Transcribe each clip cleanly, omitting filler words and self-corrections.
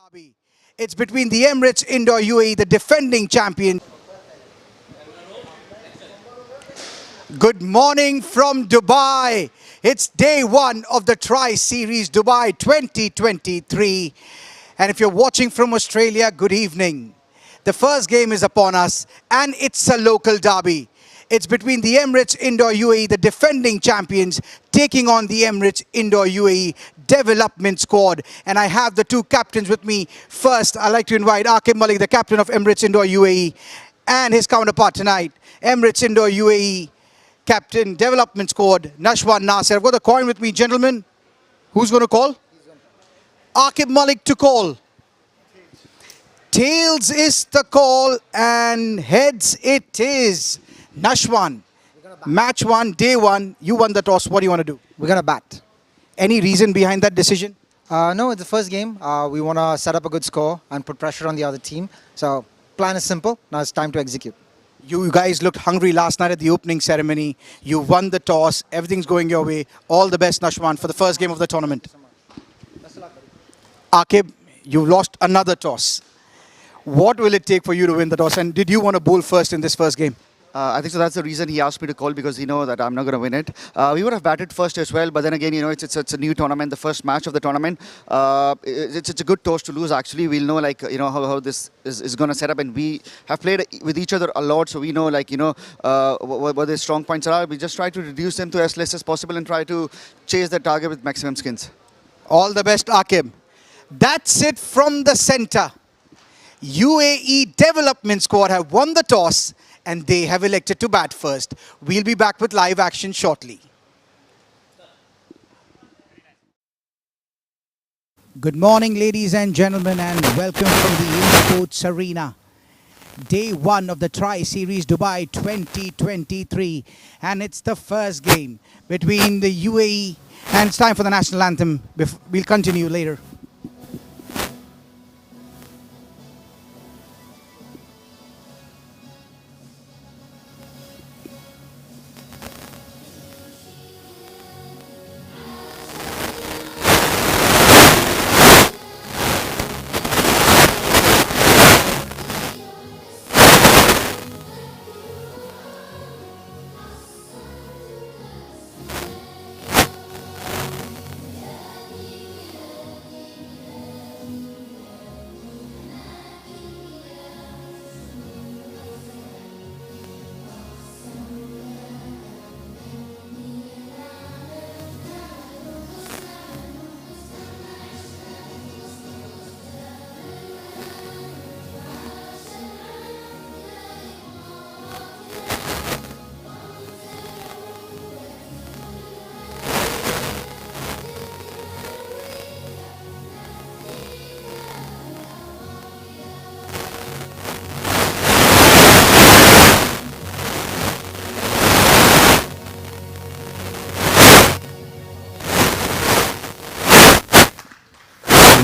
derby. It's between the Emirates Indoor UAE, the defending champion. Good morning from Dubai. It's day one of the Tri-Series Dubai 2023. And if you're watching from Australia, good evening. The first game is upon us and it's a local derby. It's between the Emirates Indoor UAE, the defending champions, taking on the Emirates Indoor UAE development squad. And I have the two captains with me. First, I'd like to invite Aqib Malik, the captain of Emirates Indoor UAE, and his counterpart tonight, Emirates Indoor UAE captain development squad, Nashwan Nasir. I've got the coin with me, gentlemen. Who's going to call? Aqib Malik to call. Tails is the call and heads it is. Nashwan, match one, day one, you won the toss. What do you want to do? We're going to bat. Any reason behind that decision? No, it's the first game. We want to set up a good score and put pressure on the other team. So, plan is simple. Now it's time to execute. You guys looked hungry last night at the opening ceremony. You won the toss. Everything's going your way. All the best, Nashwan, for the first game of the tournament. Aqib, you lost another toss. What will it take for you to win the toss? And did you want to bowl first in this first game? I think so. That's the reason he asked me to call, because he knows that I'm not going to win it. We would have batted first as well, but then again, it's a new tournament, the first match of the tournament. It's a good toss to lose. Actually, we'll know how this is going to set up, and we have played with each other a lot, so we know what their strong points are. We just try to reduce them to as less as possible and try to chase the target with maximum skins. All the best, Aqib. That's it from the center. UAE development squad have won the toss and they have elected to bat first. We'll be back with live action shortly. Good morning, ladies and gentlemen, and welcome from the Insportz Arena. Day one of the Tri-Series Dubai 2023. And it's the first game between the UAE, and it's time for the national anthem. We'll continue later.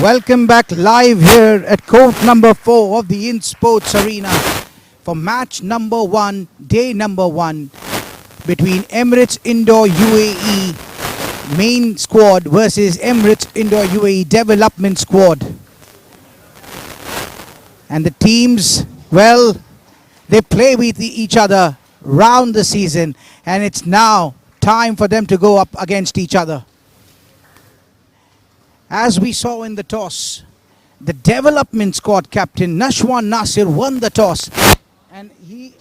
Welcome back live here at court number 4 of the Insportz Arena for match number 1, day number 1 between Emirates Indoor UAE main squad versus Emirates Indoor UAE development squad. And the teams, well, they play with each other round the season, and it's now time for them to go up against each other. As we saw in the toss, the development squad captain Nashwan Nasir won the toss, and he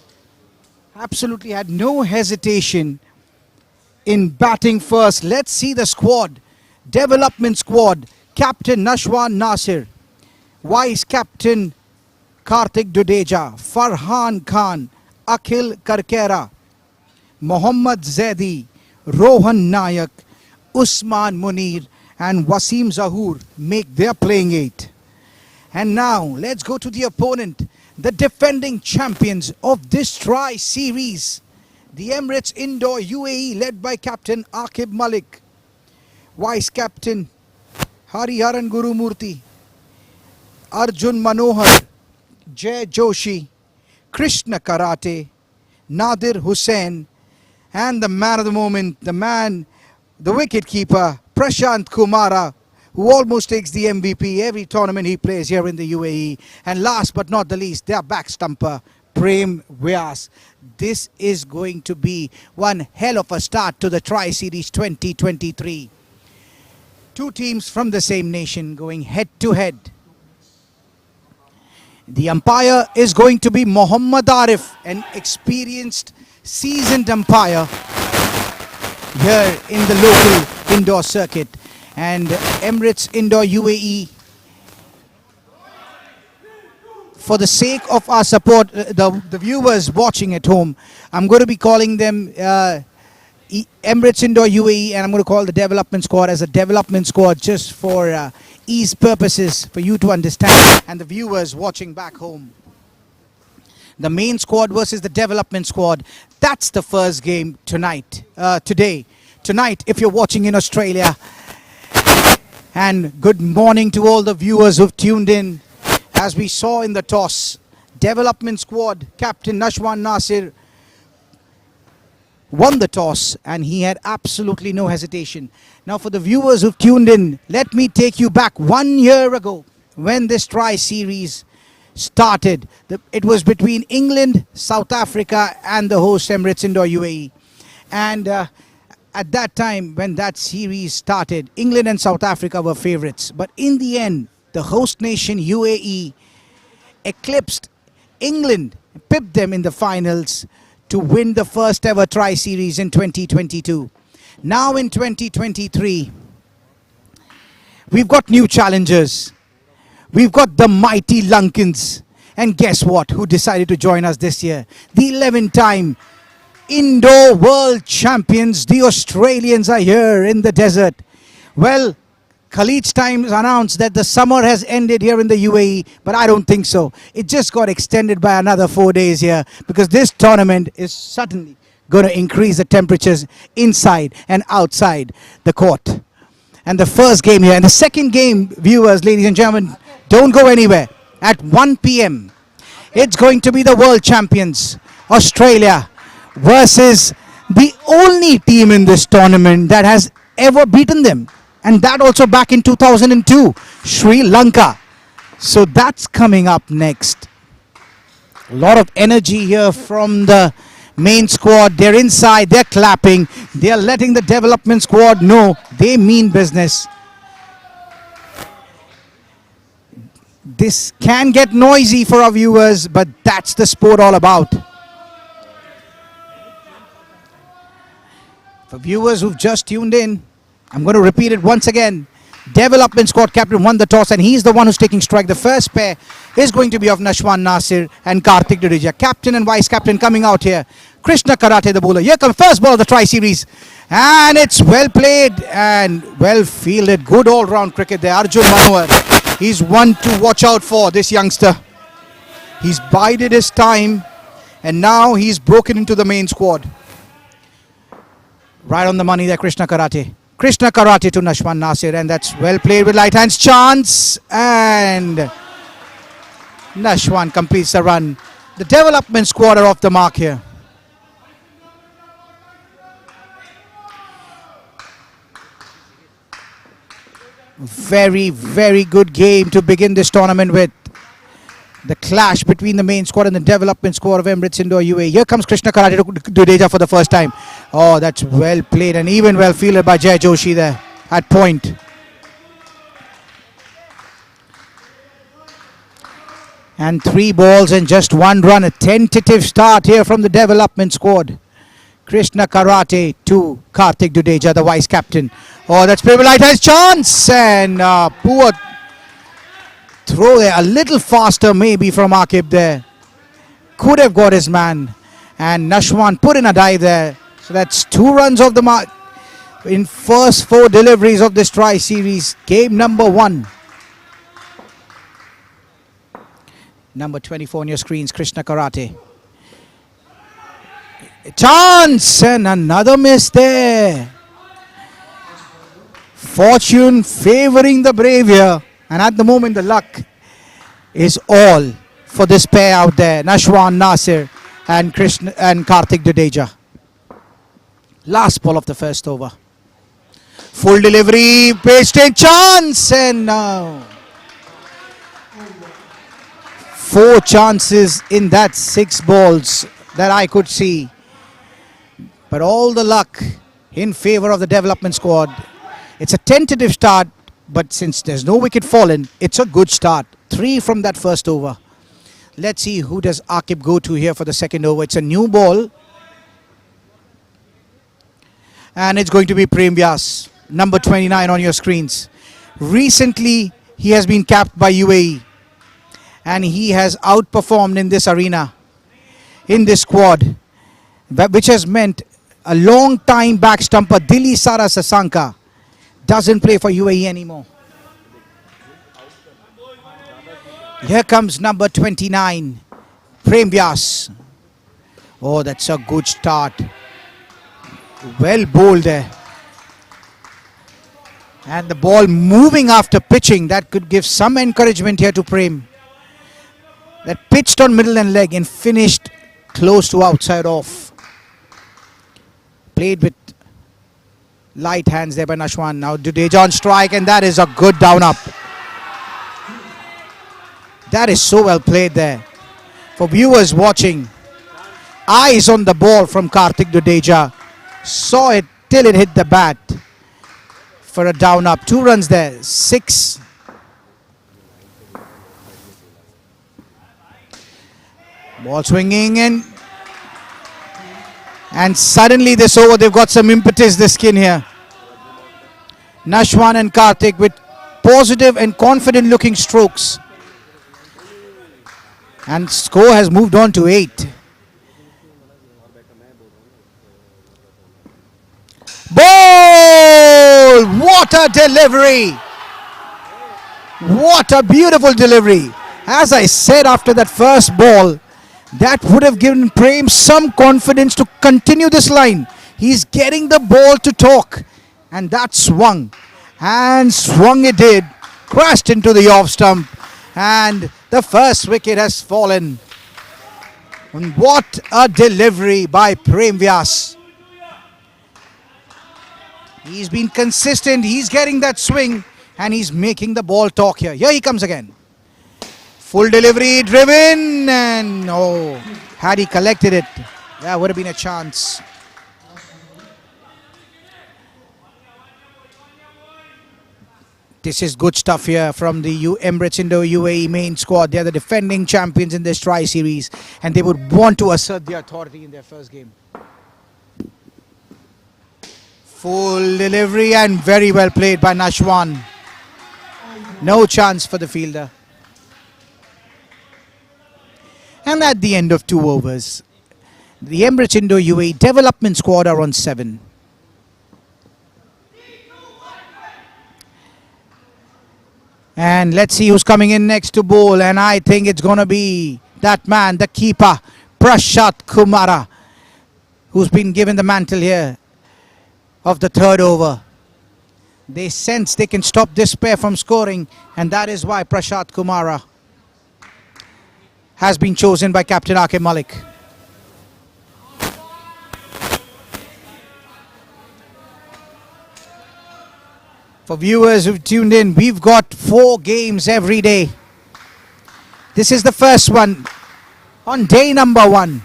absolutely had no hesitation in batting first. Let's see the squad. Development squad captain Nashwan Nasir, vice captain Karthik Dudeja, Farhan Khan, Akhil Karkera, Mohammad Zaidi, Rohan Nayak, Usman Munir and Wasim Zahoor make their playing 8. And now let's go to the opponent, the defending champions of this Tri-Series, the Emirates Indoor UAE, led by captain Aqib Malik, vice captain Hariharan Gurumurthy, Arjun Manohar, Jay Joshi, Krishna Karate, Nadir Hussain, and the man of the moment, the wicket keeper, Prashant Kumara, who almost takes the MVP every tournament he plays here in the UAE. And last but not the least, their back stumper, Prem Vyas. This is going to be one hell of a start to the Tri-Series 2023. Two teams from the same nation going head to head. The umpire is going to be Mohammad Arif, an experienced, seasoned umpire here in the local indoor circuit. And Emirates Indoor UAE, for the sake of our support, the viewers watching at home, I'm going to be calling them Emirates Indoor UAE, and I'm going to call the development squad as a development squad just for ease purposes for you to understand, and the viewers watching back home. The main squad versus the development squad. That's the first game tonight, Tonight, if you're watching in Australia. And good morning to all the viewers who've tuned in. As we saw in the toss, development squad captain Nashwan Nasir won the toss, and he had absolutely no hesitation. Now for the viewers who've tuned in, let me take you back 1 year ago when this Tri-Series started. It was between England, South Africa and the host Emirates Indoor UAE. And at that time, when that series started, England and South Africa were favourites. But in the end, the host nation UAE eclipsed England, pipped them in the finals to win the first ever Tri-Series in 2022. Now in 2023, we've got new challengers. We've got the mighty Lankans. And guess what? Who decided to join us this year? The 11-time indoor world champions, the Australians, are here in the desert. Well, Khalid's Times announced that the summer has ended here in the UAE, but I don't think so. It just got extended by another 4 days here because this tournament is suddenly going to increase the temperatures inside and outside the court. And the first game here, and the second game, viewers, ladies and gentlemen, don't go anywhere. At 1 p.m., it's going to be the world champions, Australia, versus the only team in this tournament that has ever beaten them, and that also back in 2002, Sri Lanka. So that's coming up next. A lot of energy here from the main squad. They're inside, they're clapping, they're letting the development squad know they mean business. This can get noisy for our viewers, but that's the sport all about. For viewers who've just tuned in, I'm going to repeat it once again. Development squad captain won the toss, and he's the one who's taking strike. The first pair is going to be of Nashwan Nasir and Karthik Jadeja. Captain and vice captain coming out here. Krishna Karate, the bowler. Here comes first ball of the Tri-Series. And it's well played and well fielded. Good all-round cricket there. Arjun Manohar. He's one to watch out for, this youngster. He's bided his time, and now he's broken into the main squad. Right on the money there, Krishna Karate. Krishna Karate to Nashwan Nasir, and that's well played with light hands. Chance, and Nashwan completes the run. The development squad are off the mark here. Very, very good game to begin this tournament with. The clash between the main squad and the development squad of Emirates Indoor UAE. Here comes Krishna Karate to Jadeja for the first time. Oh, that's well played and even well fielded by Jai Joshi there at point. And 3 balls and just 1 run. A tentative start here from the development squad. Krishna Karate to Karthik Jadeja, the vice captain. Oh, that's pretty light has chance, and poor throw there, a little faster maybe from Akib there. Could have got his man, and Nashwan put in a dive there. So that's 2 runs off the mark in first 4 deliveries of this Tri-Series. Game number 1. Number 24 on your screens, Krishna Karate. Chance, and another miss there. Fortune favoring the brave here. And at the moment, the luck is all for this pair out there, Nashwan Nasir and Karthik Jadeja. Last ball of the first over. Full delivery, pasted chance, and no. 4 chances in that 6 balls that I could see. But all the luck in favor of the development squad. It's a tentative start, but since there's no wicket fallen, it's a good start. 3 from that first over. Let's see who does Akib go to here for the second over. It's a new ball. And it's going to be Prem Vyas, number 29 on your screens. Recently, he has been capped by UAE. And he has outperformed in this arena, in this squad, which has meant a long time back stumper, Dili Sara Sasanka, doesn't play for UAE anymore. Here comes number 29, Prem Vyas. Oh, that's a good start. Well bowled there. And the ball moving after pitching, that could give some encouragement here to Prem. That pitched on middle and leg and finished close to outside off. Played with light hands there by Nashwan. Now Jadeja on strike, and that is a good down up. That is so well played there. For viewers watching, eyes on the ball from Karthik Jadeja. Saw it till it hit the bat for a down up. 2 runs there, 6. Ball swinging and suddenly this over, they've got some impetus, this skin here. Nashwan and Karthik with positive and confident looking strokes. And score has moved on to 8. Ball! What a delivery! What a beautiful delivery. As I said after that first ball, that would have given Prem some confidence to continue this line. He's getting the ball to talk. And that swung. And swung it did. Crashed into the off stump. And the first wicket has fallen. And what a delivery by Prem Vyas. He's been consistent. He's getting that swing. And he's making the ball talk here. Here he comes again. Full delivery, driven, and oh, had he collected it, that would have been a chance. This is good stuff here from the Emirates Indo UAE main squad. They're the defending champions in this tri-series, and they would want to assert their authority in their first game. Full delivery and very well played by Nashwan. No chance for the fielder. And at the end of 2 overs, the Emirates Indo UAE development squad are on 7. And let's see who's coming in next to bowl. And I think it's going to be that man, the keeper, Prashant Kumara, who's been given the mantle here of the 3rd over. They sense they can stop this pair from scoring, and that is why Prashant Kumara has been chosen by Captain Akib Malik. For viewers who've tuned in, we've got 4 games every day. This is the first one on day number 1.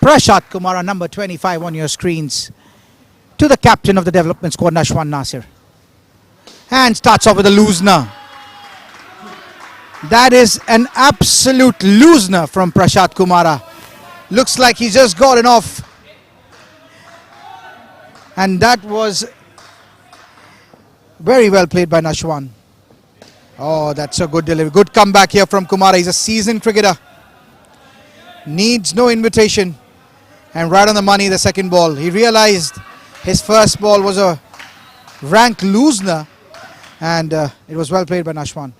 Prashant Kumara, number 25 on your screens, to the captain of the development squad, Nashwan Nasir. And starts off with a loosener. That is an absolute loosener from Prashant Kumara. Looks like he's just gotten off. And that was very well played by Nashwan. Oh, that's a good delivery. Good comeback here from Kumara. He's a seasoned cricketer. Needs no invitation. And right on the money, the second ball. He realized his first ball was a rank loosener. And it was well played by Nashwan.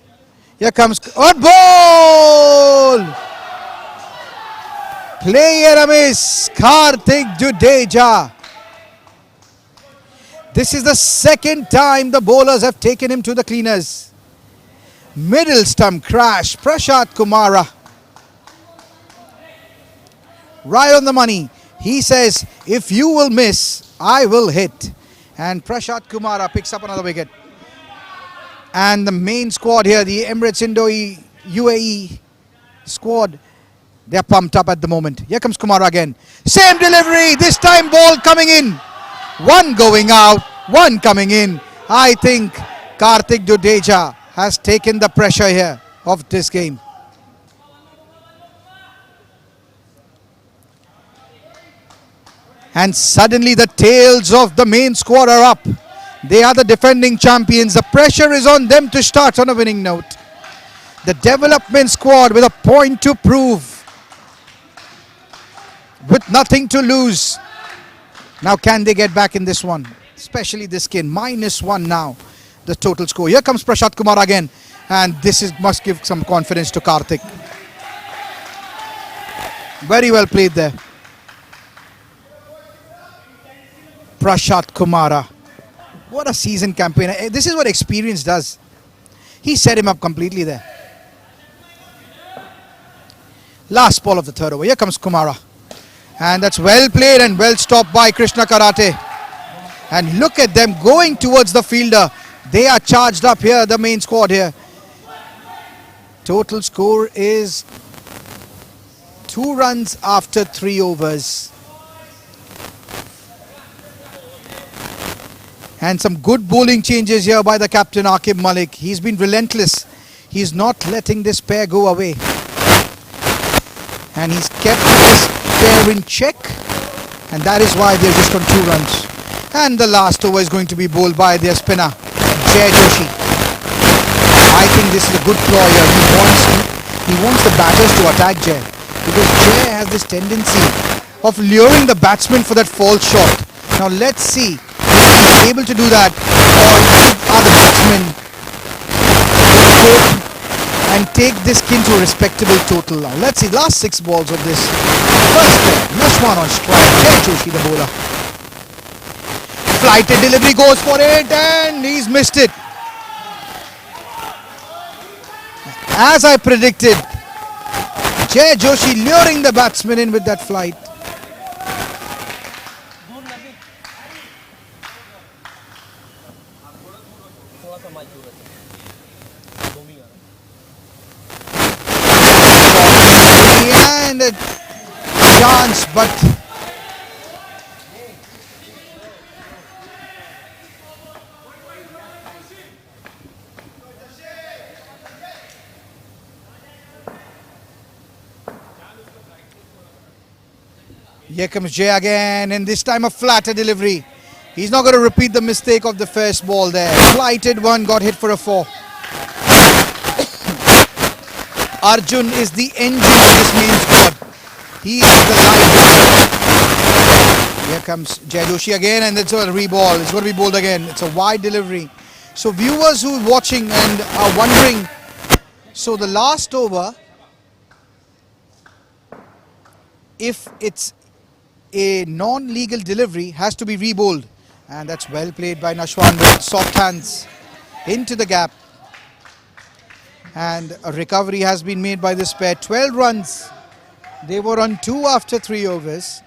Here comes odd ball! Player a miss, Karthik Jadeja. This is the second time the bowlers have taken him to the cleaners. Middle stump crash, Prashant Kumara. Right on the money. He says, if you will miss, I will hit. And Prashant Kumara picks up another wicket. And the main squad here, the Emirates Indo UAE squad, they're pumped up at the moment. Here comes Kumara again. Same delivery, this time ball coming in. One going out, one coming in. I think Karthik Dudeja has taken the pressure here of this game. And suddenly the tails of the main squad are up. They are the defending champions. The pressure is on them to start on a winning note. The development squad with a point to prove, with nothing to lose. Now can they get back in this one? Especially this skin. -1 now, the total score. Here comes Prashant Kumar again. And this must give some confidence to Karthik. Very well played there. Prashant Kumara. What a season campaign. This is what experience does. He set him up completely there. Last ball of the third over. Here comes Kumara. And that's well played and well stopped by Krishna Karate. And look at them going towards the fielder. They are charged up here, the main squad here. Total score is 2 runs after 3 overs. And some good bowling changes here by the captain Aqib Malik. He's been relentless. He's not letting this pair go away. And he's kept this pair in check. And that is why they're just on 2 runs. And the last over is going to be bowled by their spinner, Jay Joshi. I think this is a good ploy here. He wants the batters to attack Jay. Because Jay has this tendency of luring the batsman for that false shot. Now let's see if he's able to do that, or are the batsmen cope and take this skin to a respectable total. Now let's see, last 6 balls of this first pair. Nashwan on strike, Jay Joshi the bowler. Flighted delivery, goes for it, and he's missed it. As I predicted, Jay Joshi luring the batsman in with that flight. And a chance, but here comes Jay again, and this time a flatter delivery. He's not going to repeat the mistake of the first ball there. Flighted one, got hit for a 4. Arjun is the engine of this main squad. He is the life. Here comes Jay Joshi again, and it's a reball. It's going to be bowled again. It's a wide delivery. So viewers who are watching and are wondering, so the last over, if it's a non-legal delivery, has to be rebowled. And that's well played by Nashwan with soft hands into the gap. And a recovery has been made by this pair. 12 runs. They were on 2 after 3 overs.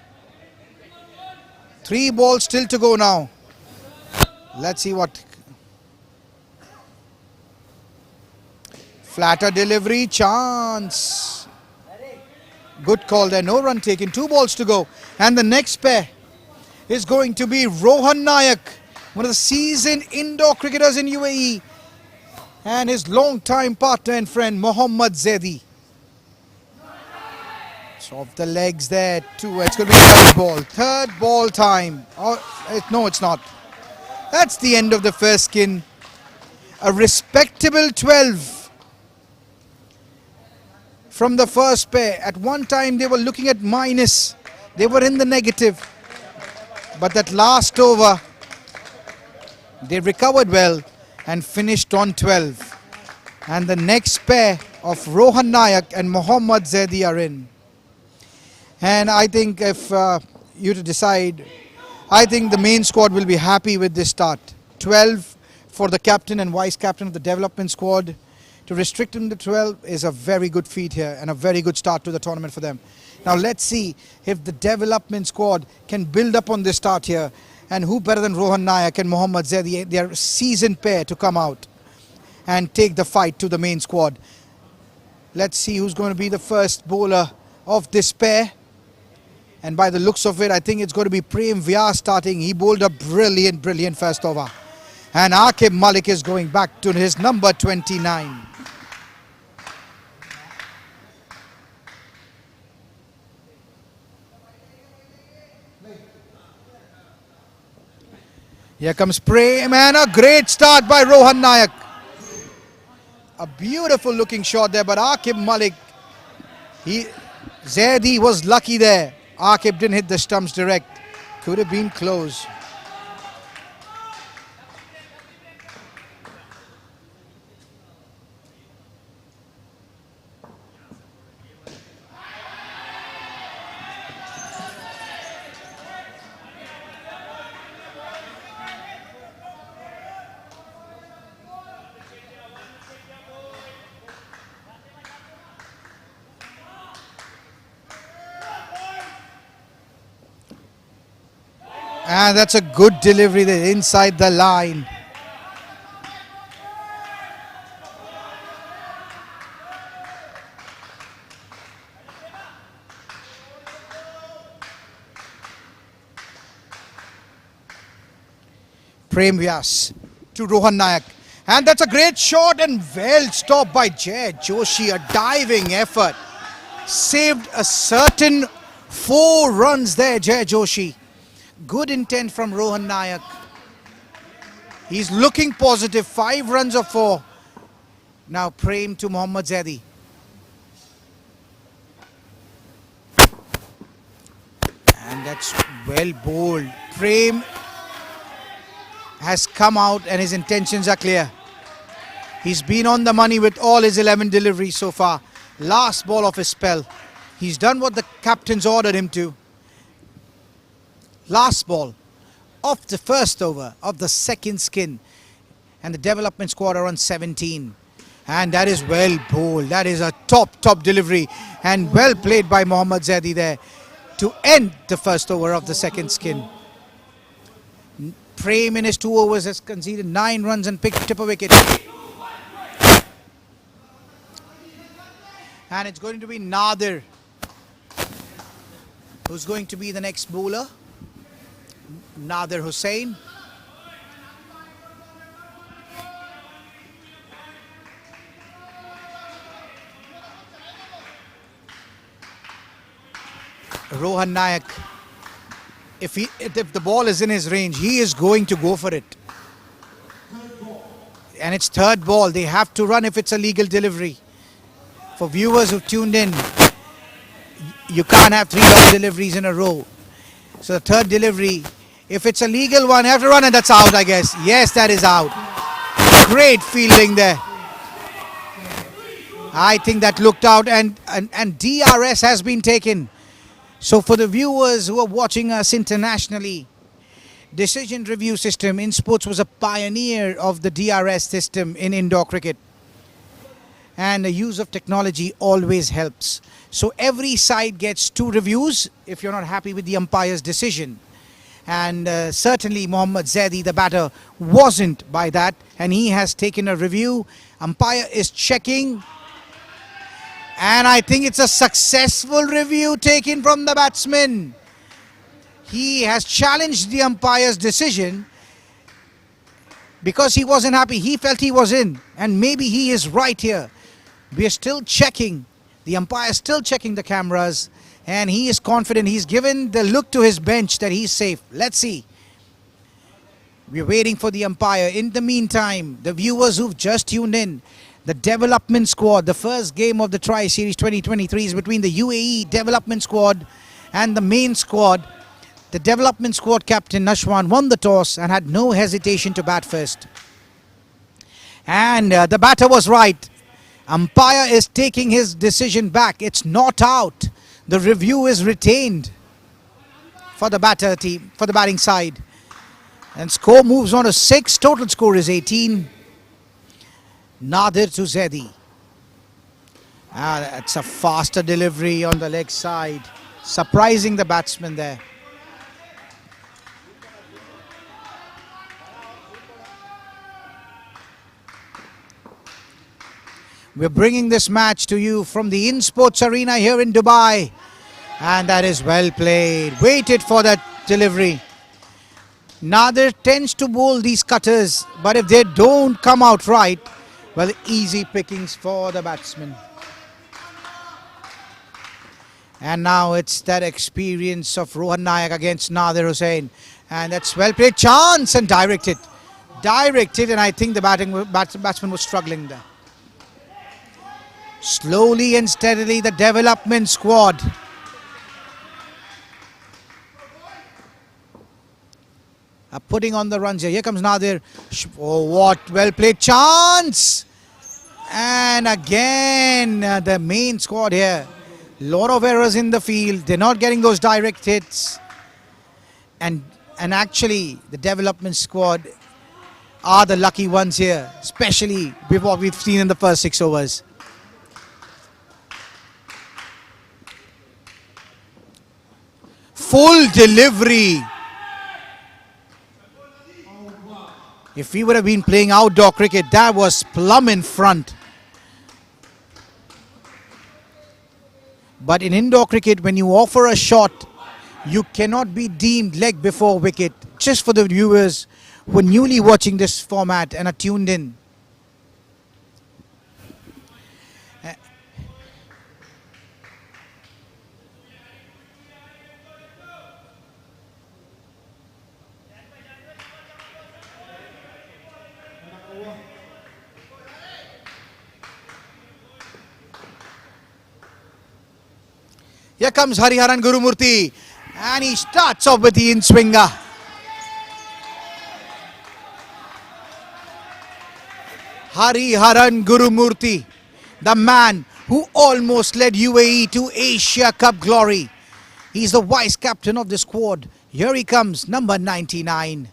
3 balls still to go now. Let's see what. Flatter delivery, chance. Good call there, no run taken. 2 balls to go. And the next pair is going to be Rohan Nayak, one of the seasoned indoor cricketers in UAE, and his long-time partner and friend Mohammad Zaidi. So off the legs there, 2. It's going to be third ball. Third ball time. Oh, no, it's not. That's the end of the first skin. A respectable 12 from the first pair. At one time they were looking at minus. They were in the negative. But that last over, they recovered well and finished on 12. And the next pair of Rohan Nayak and Mohammad Zaidi are in. And I think if you to decide, I think the main squad will be happy with this start. 12 for the captain and vice captain of the development squad. To restrict him to 12 is a very good feat here and a very good start to the tournament for them. Now let's see if the development squad can build up on this start here And who better than Rohan Nayak and Mohammad Zaidi? They are a seasoned pair to come out and take the fight to the main squad. Let's see who's going to be the first bowler of this pair. And by the looks of it, I think it's going to be Prem Vyas starting. He bowled a brilliant first over. And Aqib Malik is going back to his number 29. Here comes Prem, and a great start by Rohan Nayak. A beautiful looking shot there, but Aqib Malik, Zaidi was lucky there. Aqib didn't hit the stumps direct. Could have been close. And that's a good delivery there inside the line. Prem Vyas to Rohan Nayak. And that's a great shot and well stopped by Jay Joshi. A diving effort. Saved a certain 4 runs there, Jay Joshi. Good intent from Rohan Nayak. He's looking positive. 5 runs of 4. Now Prem to Mohammad Zaidi. And that's well bowled. Prem has come out and his intentions are clear. He's been on the money with all his 11 deliveries so far. Last ball of his spell. He's done what the captains ordered him to. Last ball of the first over of the second skin. And the development squad are on 17. And that is well bowled. That is a top delivery. And well played by Mohammad Zaidi there to end the first over of the second skin. Prem in his 2 overs has conceded 9 runs and picked up a wicket. And it's going to be Nadir who's going to be the next bowler. Nadir Hussain. Rohan Nayak, if the ball is in his range, he is going to go for it. And it's third ball. They have to run if it's a legal delivery. For viewers who've tuned in, you can't have 3 long deliveries in a row. So the third delivery, if it's a legal one, you have to run and that's out, I guess. Yes, that is out. Great fielding there. I think that looked out and DRS has been taken. So for the viewers who are watching us internationally, decision review system, Insportz was a pioneer of the DRS system in indoor cricket. And the use of technology always helps. So every side gets 2 reviews if you're not happy with the umpire's decision. And certainly Mohammad Zaidi, the batter, wasn't by that. And he has taken a review. Umpire is checking. And I think it's a successful review taken from the batsman. He has challenged the umpire's decision because he wasn't happy. He felt he was in. And maybe he is right here. We are still checking. The umpire is still checking the cameras. And he is confident. He's given the look to his bench that he's safe. Let's see. We're waiting for the umpire. In the meantime, the viewers who've just tuned in, the development squad, the first game of the Tri-Series 2023 is between the UAE development squad and the main squad. The development squad captain Nashwan won the toss and had no hesitation to bat first. And the batter was right. Umpire is taking his decision back. It's not out. The review is retained for the batter team, for the batting side. And score moves on to 6. Total score is 18. Nadir to Zaidi. That's a faster delivery on the leg side. Surprising the batsman there. We're bringing this match to you from the Insportz arena here in Dubai. And that is well played. Waited for that delivery. Nadir tends to bowl these cutters, but if they don't come out right, well, easy pickings for the batsman. And now it's that experience of Rohan Nayak against Nadir Hussain. And that's well played. Chance and directed. Directed, and I think the batsman was struggling there. Slowly and steadily, the development squad are putting on the runs here. Here comes Nadir. Oh, what well played chance! And again, the main squad here. Lot of errors in the field. They're not getting those direct hits. And actually, the development squad are the lucky ones here, especially with what we've seen in the first 6 overs. Full delivery. If we would have been playing outdoor cricket, that was plumb in front. But in indoor cricket, when you offer a shot, you cannot be deemed leg before wicket. Just for the viewers who are newly watching this format and are tuned in. Here comes Hariharan Gurumurthy, and he starts off with the in-swinger. Hariharan Gurumurthy, the man who almost led UAE to Asia Cup glory. He's the vice captain of the squad. Here he comes, number 99.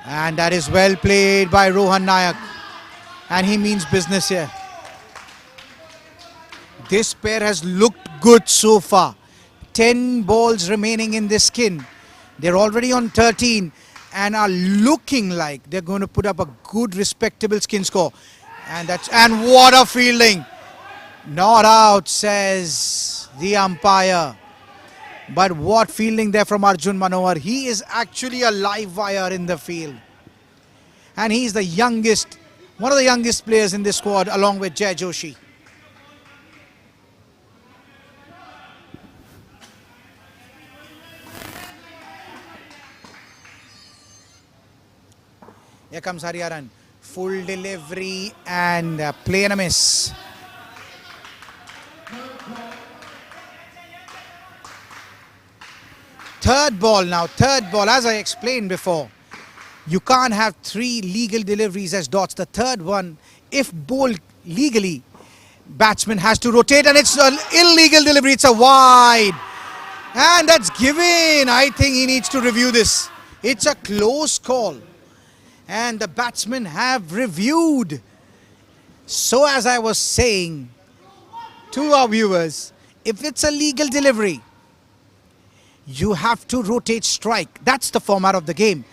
And that is well played by Rohan Nayak. And he means business here. This pair has looked good so far. 10 balls remaining in this skin. They're already on 13 and are looking like they're going to put up a good, respectable skin score. And what a fielding. Not out, says the umpire. But what fielding there from Arjun Manohar. He is actually a live wire in the field. And he's the youngest, one of the youngest players in this squad along with Jai Joshi. Here comes Hariharan. Full delivery and play and a miss. Third ball now. Third ball. As I explained before, you can't have 3 legal deliveries as dots. The third one, if bowled legally, batsman has to rotate, and it's an illegal delivery. It's a wide. And that's given. I think he needs to review this. It's a close call. And the batsmen have reviewed. So as I was saying to our viewers, if it's a legal delivery, you have to rotate strike. That's the format of the game.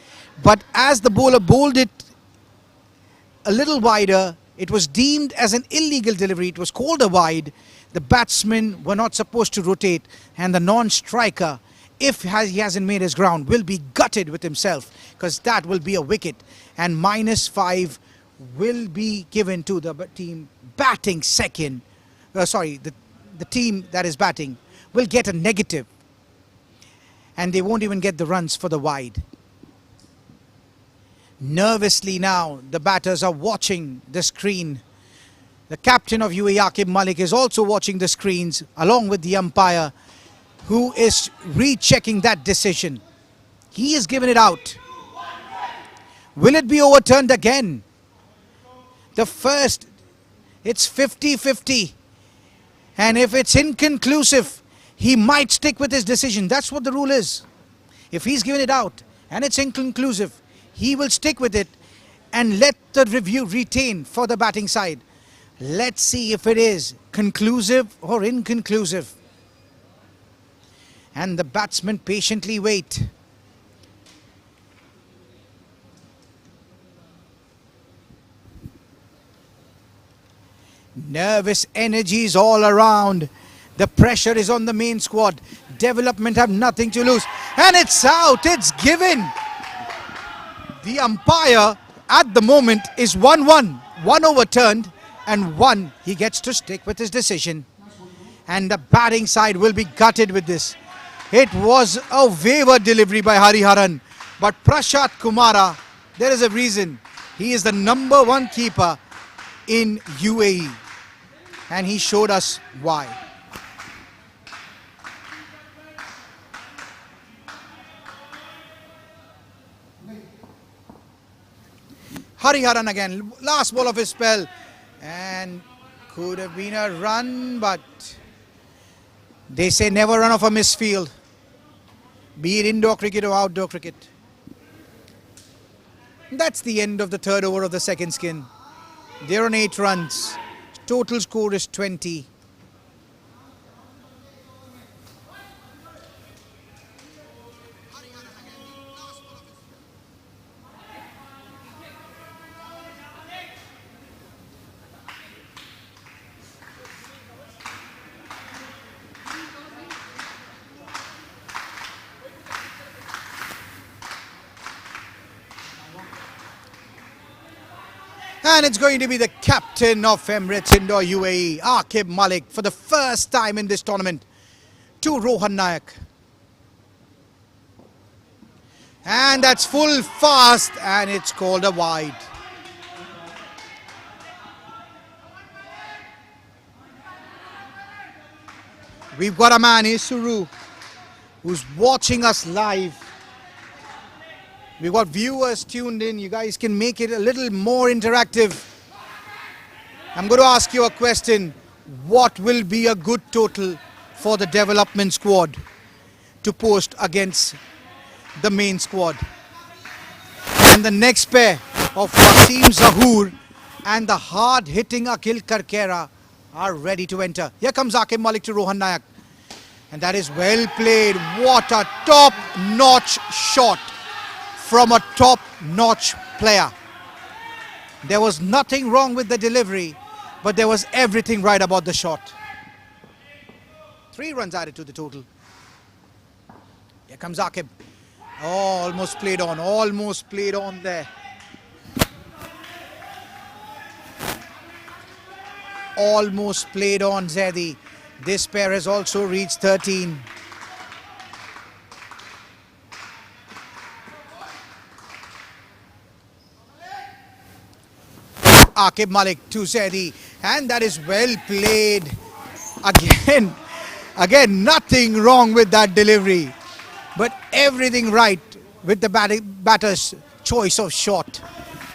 But as the bowler bowled it a little wider, it was deemed as an illegal delivery. It was called a wide. The batsmen were not supposed to rotate, and the non-striker, if he hasn't made his ground, will be gutted with himself, because that will be a wicket. And -5 will be given to the team batting second. The team that is batting will get a negative. And they won't even get the runs for the wide. Nervously now, the batters are watching the screen. The captain of UAE, Aqib Malik, is also watching the screens along with the umpire, who is rechecking that decision. He is giving it out. Will it be overturned again? The first, it's 50-50. And if it's inconclusive, he might stick with his decision. That's what the rule is. If he's given it out and it's inconclusive, he will stick with it and let the review retain for the batting side. Let's see if it is conclusive or inconclusive. And the batsmen patiently wait. Nervous energies all around. The pressure is on the main squad. Development have nothing to lose. And it's out. It's given. The umpire at the moment is 1-1. One overturned and one he gets to stick with his decision. And the batting side will be gutted with this. It was a wayward delivery by Hariharan. But Prashant Kumara, there is a reason. He is the number one keeper in UAE. And he showed us why. Hariharan again, last ball of his spell. And could have been a run, but they say never run off a misfield. Be it indoor cricket or outdoor cricket. That's the end of the third over of the second skin. They're on 8 runs. Total score is 20. And it's going to be the captain of Emirates Indoor UAE, Aqib Malik, for the first time in this tournament, to Rohan Nayak. And that's full fast, and it's called a wide. We've got a man, Isuru, who's watching us live. We've got viewers tuned in. You guys can make it a little more interactive. I'm going to ask you a question. What will be a good total for the development squad to post against the main squad? And the next pair of Wasim Zahoor and the hard-hitting Akhil Karkera are ready to enter. Here comes Aqib Malik to Rohan Nayak. And that is well played. What a top-notch shot from a top-notch player. There was nothing wrong with the delivery, but there was everything right about the shot. 3 runs added to the total. Here comes Aqib. Oh, almost played on there. Almost played on Zaidi. This pair has also reached 13. Aqib Malik to Zaidi, and that is well played. Again, nothing wrong with that delivery, but everything right with the batter's choice of shot.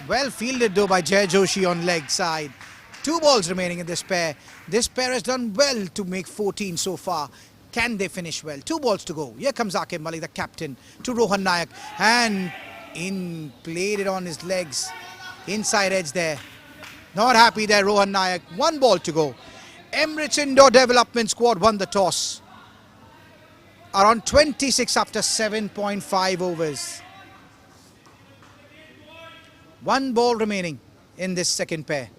Well fielded though by Jay Joshi on leg side. 2 balls remaining in this pair. This pair has done well to make 14 so far. Can they finish well? 2 balls to go. Here comes Aqib Malik, the captain, to Rohan Nayak, and played it on his legs. Inside edge there. Not happy there, Rohan Nayak. 1 ball to go. Emirates Indoor Development Squad won the toss. Are on 26 after 7.5 overs. 1 ball remaining in this second pair.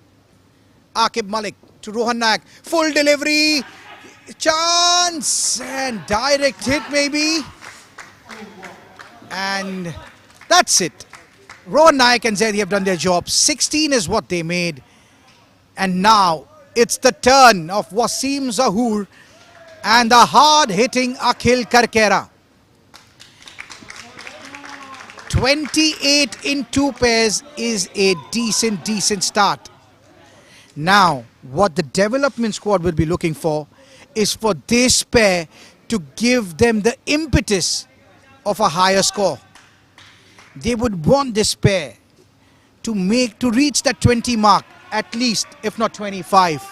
Aqib Malik to Rohan Nayak. Full delivery. Chance. And direct hit maybe. And that's it. Rohan Nayak and Zaidi have done their job. 16 is what they made. And now it's the turn of Wasim Zahoor and the hard-hitting Akhil Karkera. 28 in 2 pairs is a decent start. Now, what the development squad will be looking for is for this pair to give them the impetus of a higher score. They would want this pair to reach that 20 mark, at least, if not 25,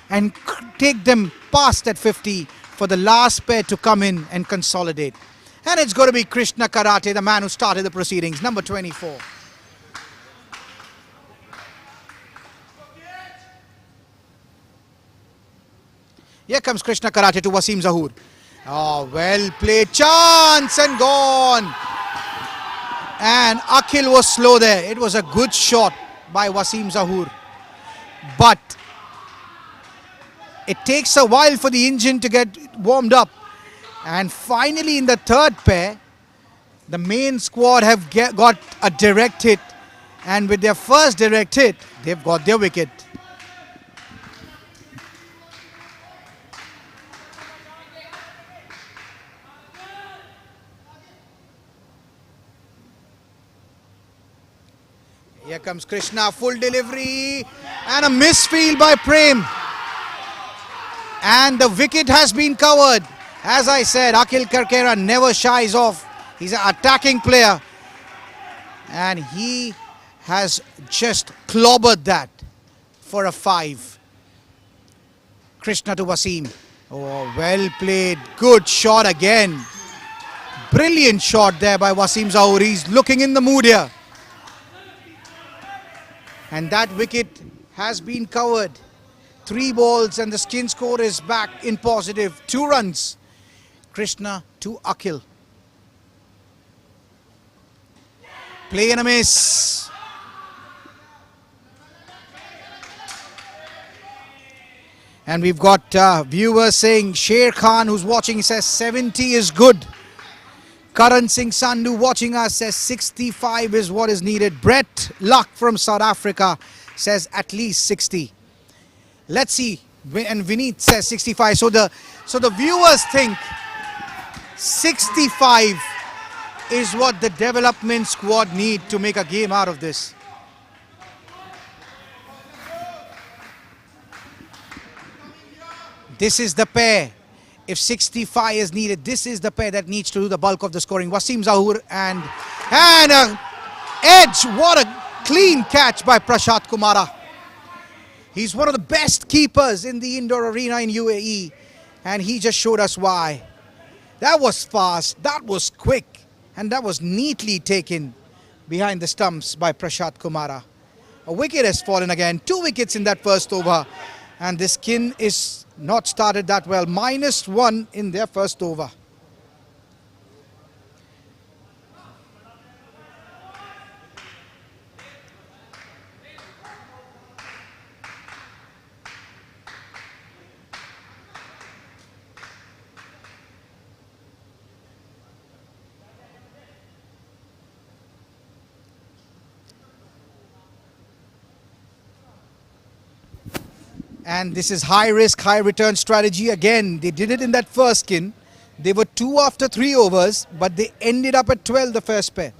and take them past that 50 for the last pair to come in and consolidate. And it's going to be Krishna Karate, the man who started the proceedings, number 24. Here comes Krishna Karate to Wasim Zahoor. Oh, well played. Chance and gone. And Akhil was slow there. It was a good shot by Wasim Zahoor. But It takes a while for the engine to get warmed up. And finally in the third pair, the main squad have got a direct hit. And with their first direct hit, they've got their wicket. Here comes Krishna, full delivery and a misfield by Prem. And the wicket has been covered. As I said, Akhil Karkera never shies off. He's an attacking player. And he has just clobbered that for a 5. Krishna to Wasim. Oh, well played. Good shot again. Brilliant shot there by Wasim Zahoor. He's looking in the mood here. And that wicket has been covered. 3 balls and the skin score is back in positive. 2 runs. Krishna to Akhil. Play and a miss. And we've got viewers saying, Sher Khan who's watching says 70 is good. Karan Singh Sandhu watching us says 65 is what is needed. Brett Luck from South Africa says at least 60. Let's see. And Vineet says 65. So the viewers think 65 is what the development squad need to make a game out of this. This is the pair. If 65 is needed, this is the pair that needs to do the bulk of the scoring. Wasim Zahoor and edge. What a clean catch by Prashant Kumara. He's one of the best keepers in the indoor arena in UAE. And he just showed us why. That was fast, that was quick, and that was neatly taken behind the stumps by Prashant Kumara. A wicket has fallen again. 2 wickets in that first over. And the skin is not started that well. -1 in their first over. And this is high risk, high return strategy again. They did it in that first skin. They were 2 after 3 overs, but they ended up at 12 the first pair.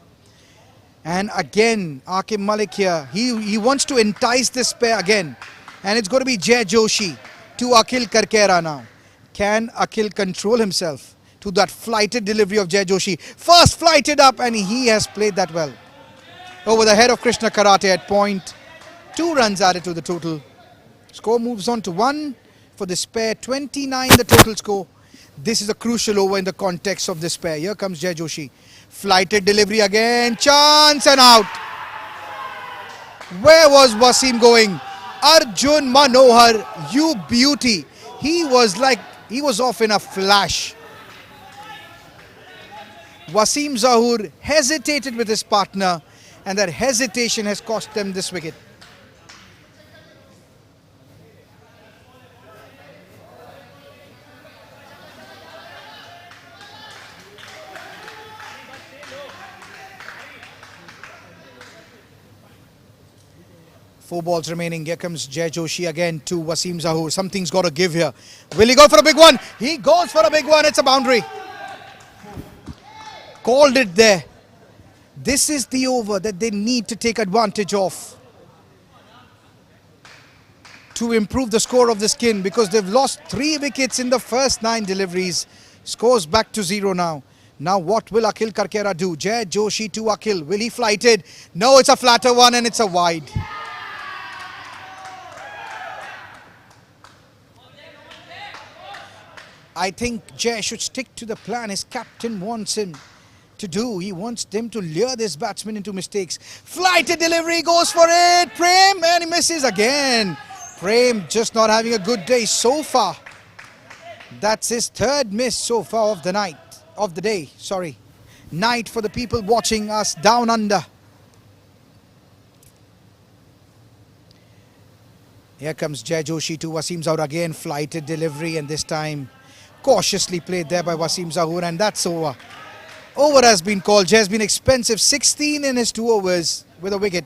And again, Akim Malik here, he wants to entice this pair again. And it's going to be Jay Joshi to Akhil Karkera now. Can Akhil control himself to that flighted delivery of Jay Joshi? First flighted up, and he has played that well. Over the head of Krishna Karate at point. 2 runs added to the total. Score moves on to 1 for this pair. 29 the total score. This is a crucial over in the context of this pair. Here comes Jay Joshi. Flighted delivery again. Chance and out. Where was Wasim going? Arjun Manohar, you beauty. He was off in a flash. Wasim Zahoor hesitated with his partner, and that hesitation has cost them this wicket. Four balls remaining. Here comes Jay Joshi again to Wasim Zahoor. Something's got to give here. Will he go for a big one? He goes for a big one. It's a boundary. Called it there. This is the over that they need to take advantage of to improve the score of the skin, because they've lost 3 wickets in the first 9 deliveries. Scores back to 0 now. Now what will Akhil Karkera do? Jay Joshi to Akhil. Will he flight it? No, it's a flatter one and it's a wide. I think Jay should stick to the plan his captain wants him to do. He wants them to lure this batsman into mistakes. Flighted delivery, goes for it. Prem, and he misses again. Prem just not having a good day so far. That's his 3rd miss so far of the night, of the day, sorry. Night for the people watching us down under. Here comes Jai Joshi to Wasim Zahur again. Flighted delivery, and this time cautiously played there by Wasim Zahur, and that's over. Over has been called. Jai has been expensive. 16 in his 2 overs with a wicket.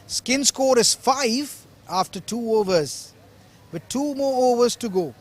Skin score is 5 after 2 overs, with 2 more overs to go.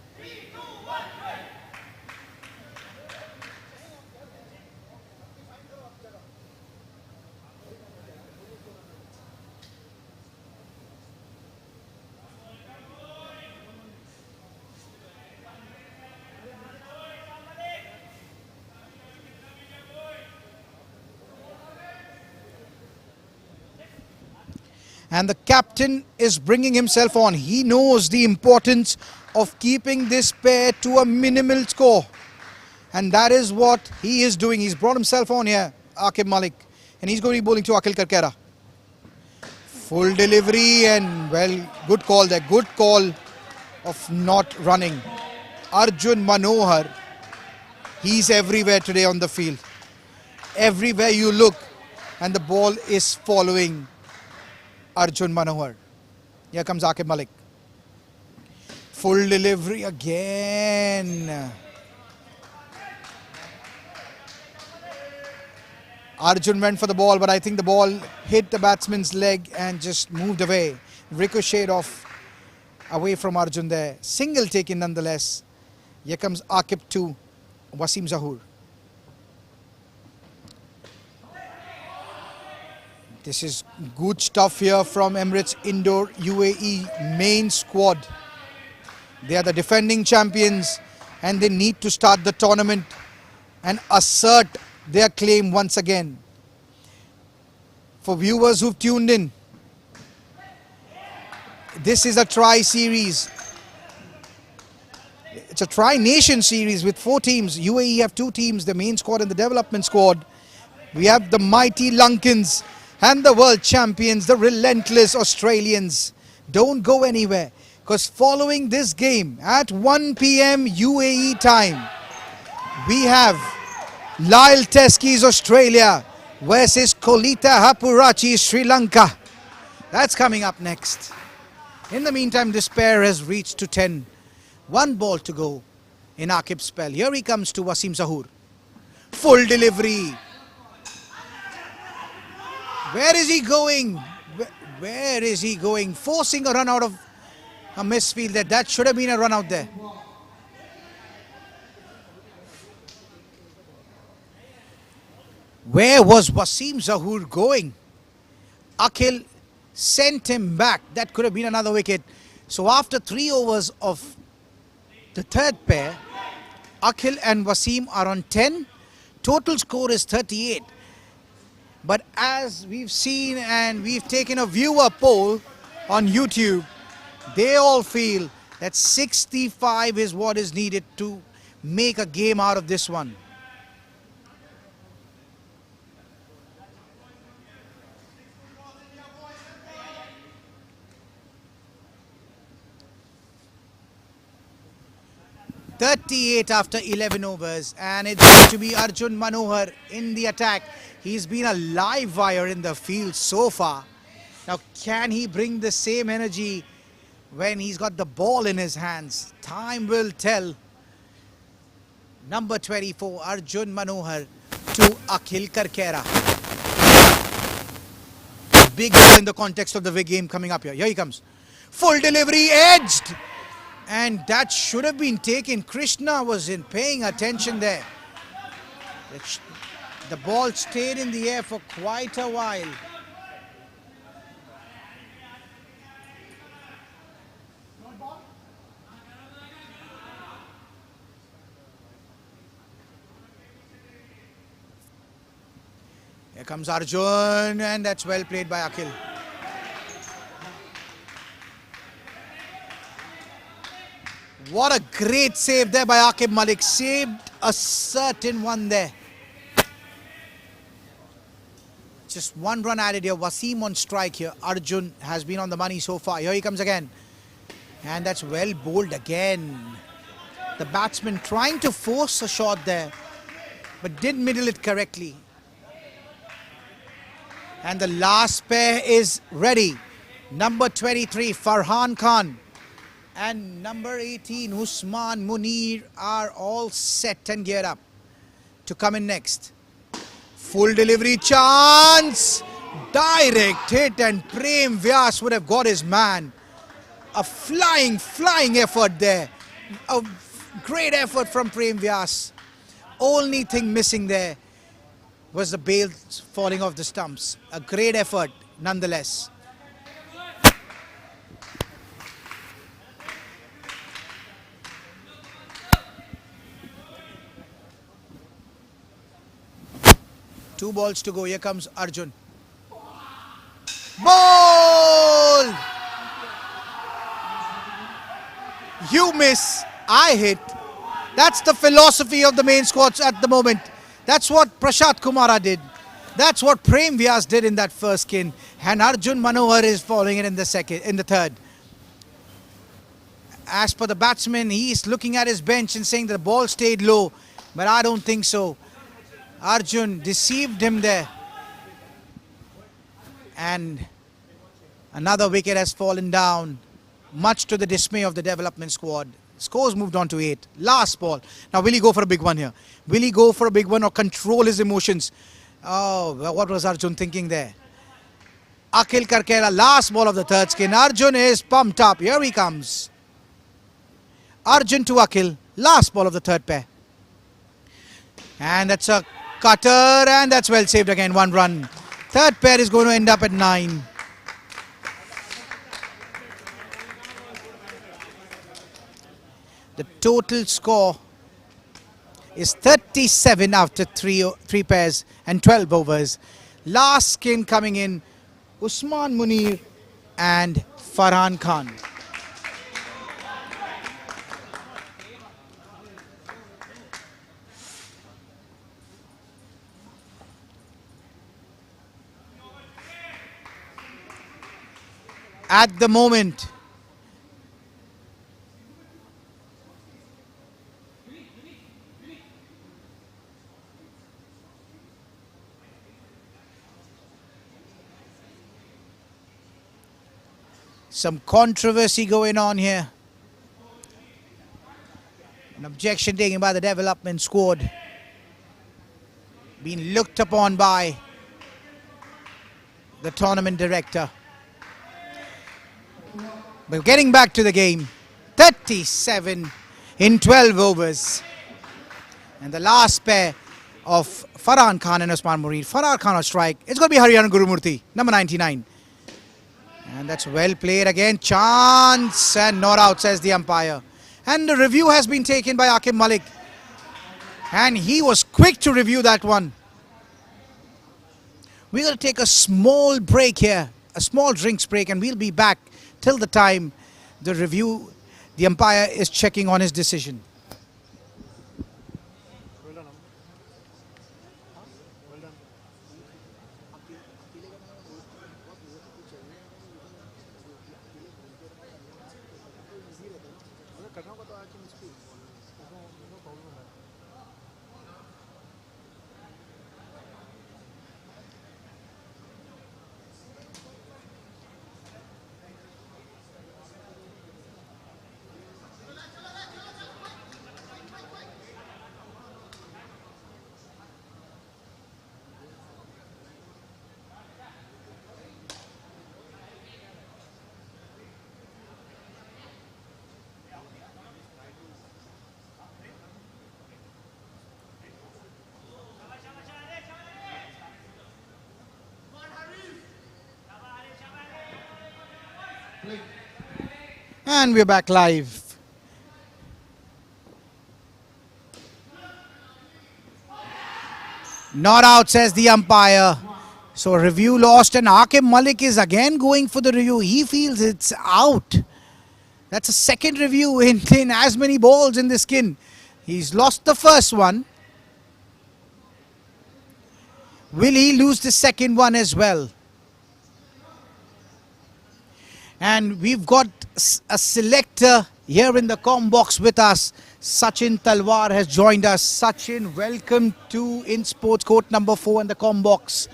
And the captain is bringing himself on. He knows the importance of keeping this pair to a minimal score. And that is what he is doing. He's brought himself on here, Aqib Malik. And he's going to be bowling to Akhil Karkera. Full delivery, and well, good call there. Good call of not running. Arjun Manohar, he's everywhere today on the field. Everywhere you look, and the ball is following Arjun Manohar. Here comes Aqib Malik. Full delivery again. Arjun went for the ball, but I think the ball hit the batsman's leg and just moved away. Ricocheted off away from Arjun there. Single taken nonetheless. Here comes Aqib to Wasim Zahur. This is good stuff here from Emirates Indoor UAE main squad. They are the defending champions, and they need to start the tournament and assert their claim once again. For viewers who've tuned in, this is a tri-series. It's a tri-nation series with 4 teams. UAE have 2 teams, the main squad and the development squad. We have the mighty Lankans and the world champions, the relentless Australians. Don't go anywhere, because following this game at 1 p.m. UAE time, we have Lyle Teskies Australia versus Kolita Hapurachi Sri Lanka. That's coming up next. In the meantime, this pair has reached to 10. 1 ball to go in Aqib's spell. Here he comes to Wasim Zahur. Full delivery. Where is he going? Where is he going? Forcing a run out of a misfield there. That should have been a run out there. Where was Wasim Zahur going? Akhil sent him back. That could have been another wicket. So after 3 overs of the third pair, Akhil and Wasim are on 10. Total score is 38. But as we've seen, and we've taken a viewer poll on YouTube, they all feel that 65 is what is needed to make a game out of this one. .38 after 11 overs, and it's going to be Arjun Manohar in the attack. He's been a live wire in the field so far. Now, can he bring the same energy when he's got the ball in his hands? Time will tell. Number 24, Arjun Manohar to Akhil Karkera. Big goal in the context of the game coming up here. Here he comes. Full delivery, edged. And that should have been taken. Krishna was in paying attention there. The ball stayed in the air for quite a while. Here comes Arjun, and that's well played by Akhil. What a great save there by Aqib Malik. Saved a certain one there. Just 1 run added here. Wasim on strike here. Arjun has been on the money so far. Here he comes again. And that's well bowled again. The batsman trying to force a shot there, but didn't middle it correctly. And the last pair is ready. Number 23, Farhan Khan, and number 18, Usman Munir are all set and geared up to come in next. Full delivery chance, direct hit, and Prem Vyas would have got his man. A flying effort there. A great effort from Prem Vyas. Only thing missing there was the bails falling off the stumps. A great effort nonetheless. Two balls to go. Here comes Arjun. Ball! You miss, I hit. That's the philosophy of the main squads at the moment. That's what Prashant Kumara did. That's what Prem Vyas did in that first skin. And Arjun Manohar is following it in the third. As per the batsman, he's looking at his bench and saying that the ball stayed low. But I don't think so. Arjun deceived him there. And another wicket has fallen down, much to the dismay of the development squad. Scores moved on to 8. Last ball. Now, will he go for a big one here? Will he go for a big one or control his emotions? Oh, what was Arjun thinking there? Akhil Karkera, last ball of the third skin. Arjun is pumped up. Here he comes. Arjun to Akhil. Last ball of the third pair. And that's a cutter, and that's well saved again. 1 run. Third pair is going to end up at 9. The total score is 37 after three pairs and 12 overs. Last skin coming in, Usman Munir and Farhan Khan. At the moment, some controversy going on here. An objection taken by the development squad. Being looked upon by the tournament director. But getting back to the game, 37 in 12 overs. And the last pair of Farhan Khan and Usman Munir. Farhan Khan on strike. It's going to be Hariyanan Gurumurthy, number 99. And that's well played again. Chance and not out, says the umpire. And the review has been taken by Akim Malik. And he was quick to review that one. We're going to take a small break here. A small drinks break, and we'll be back till the time the umpire is checking on his decision. And we're back live. Not out, says the umpire. So review lost, and Akim Malik is again going for the review. He feels it's out. That's a second review in as many balls in the skin. He's lost the first one. Will he lose the second one as well? And we've got a selector here in the comm box with us. Sachin Talwar has joined us. Sachin, welcome to Insportz court number 4 in the comm box.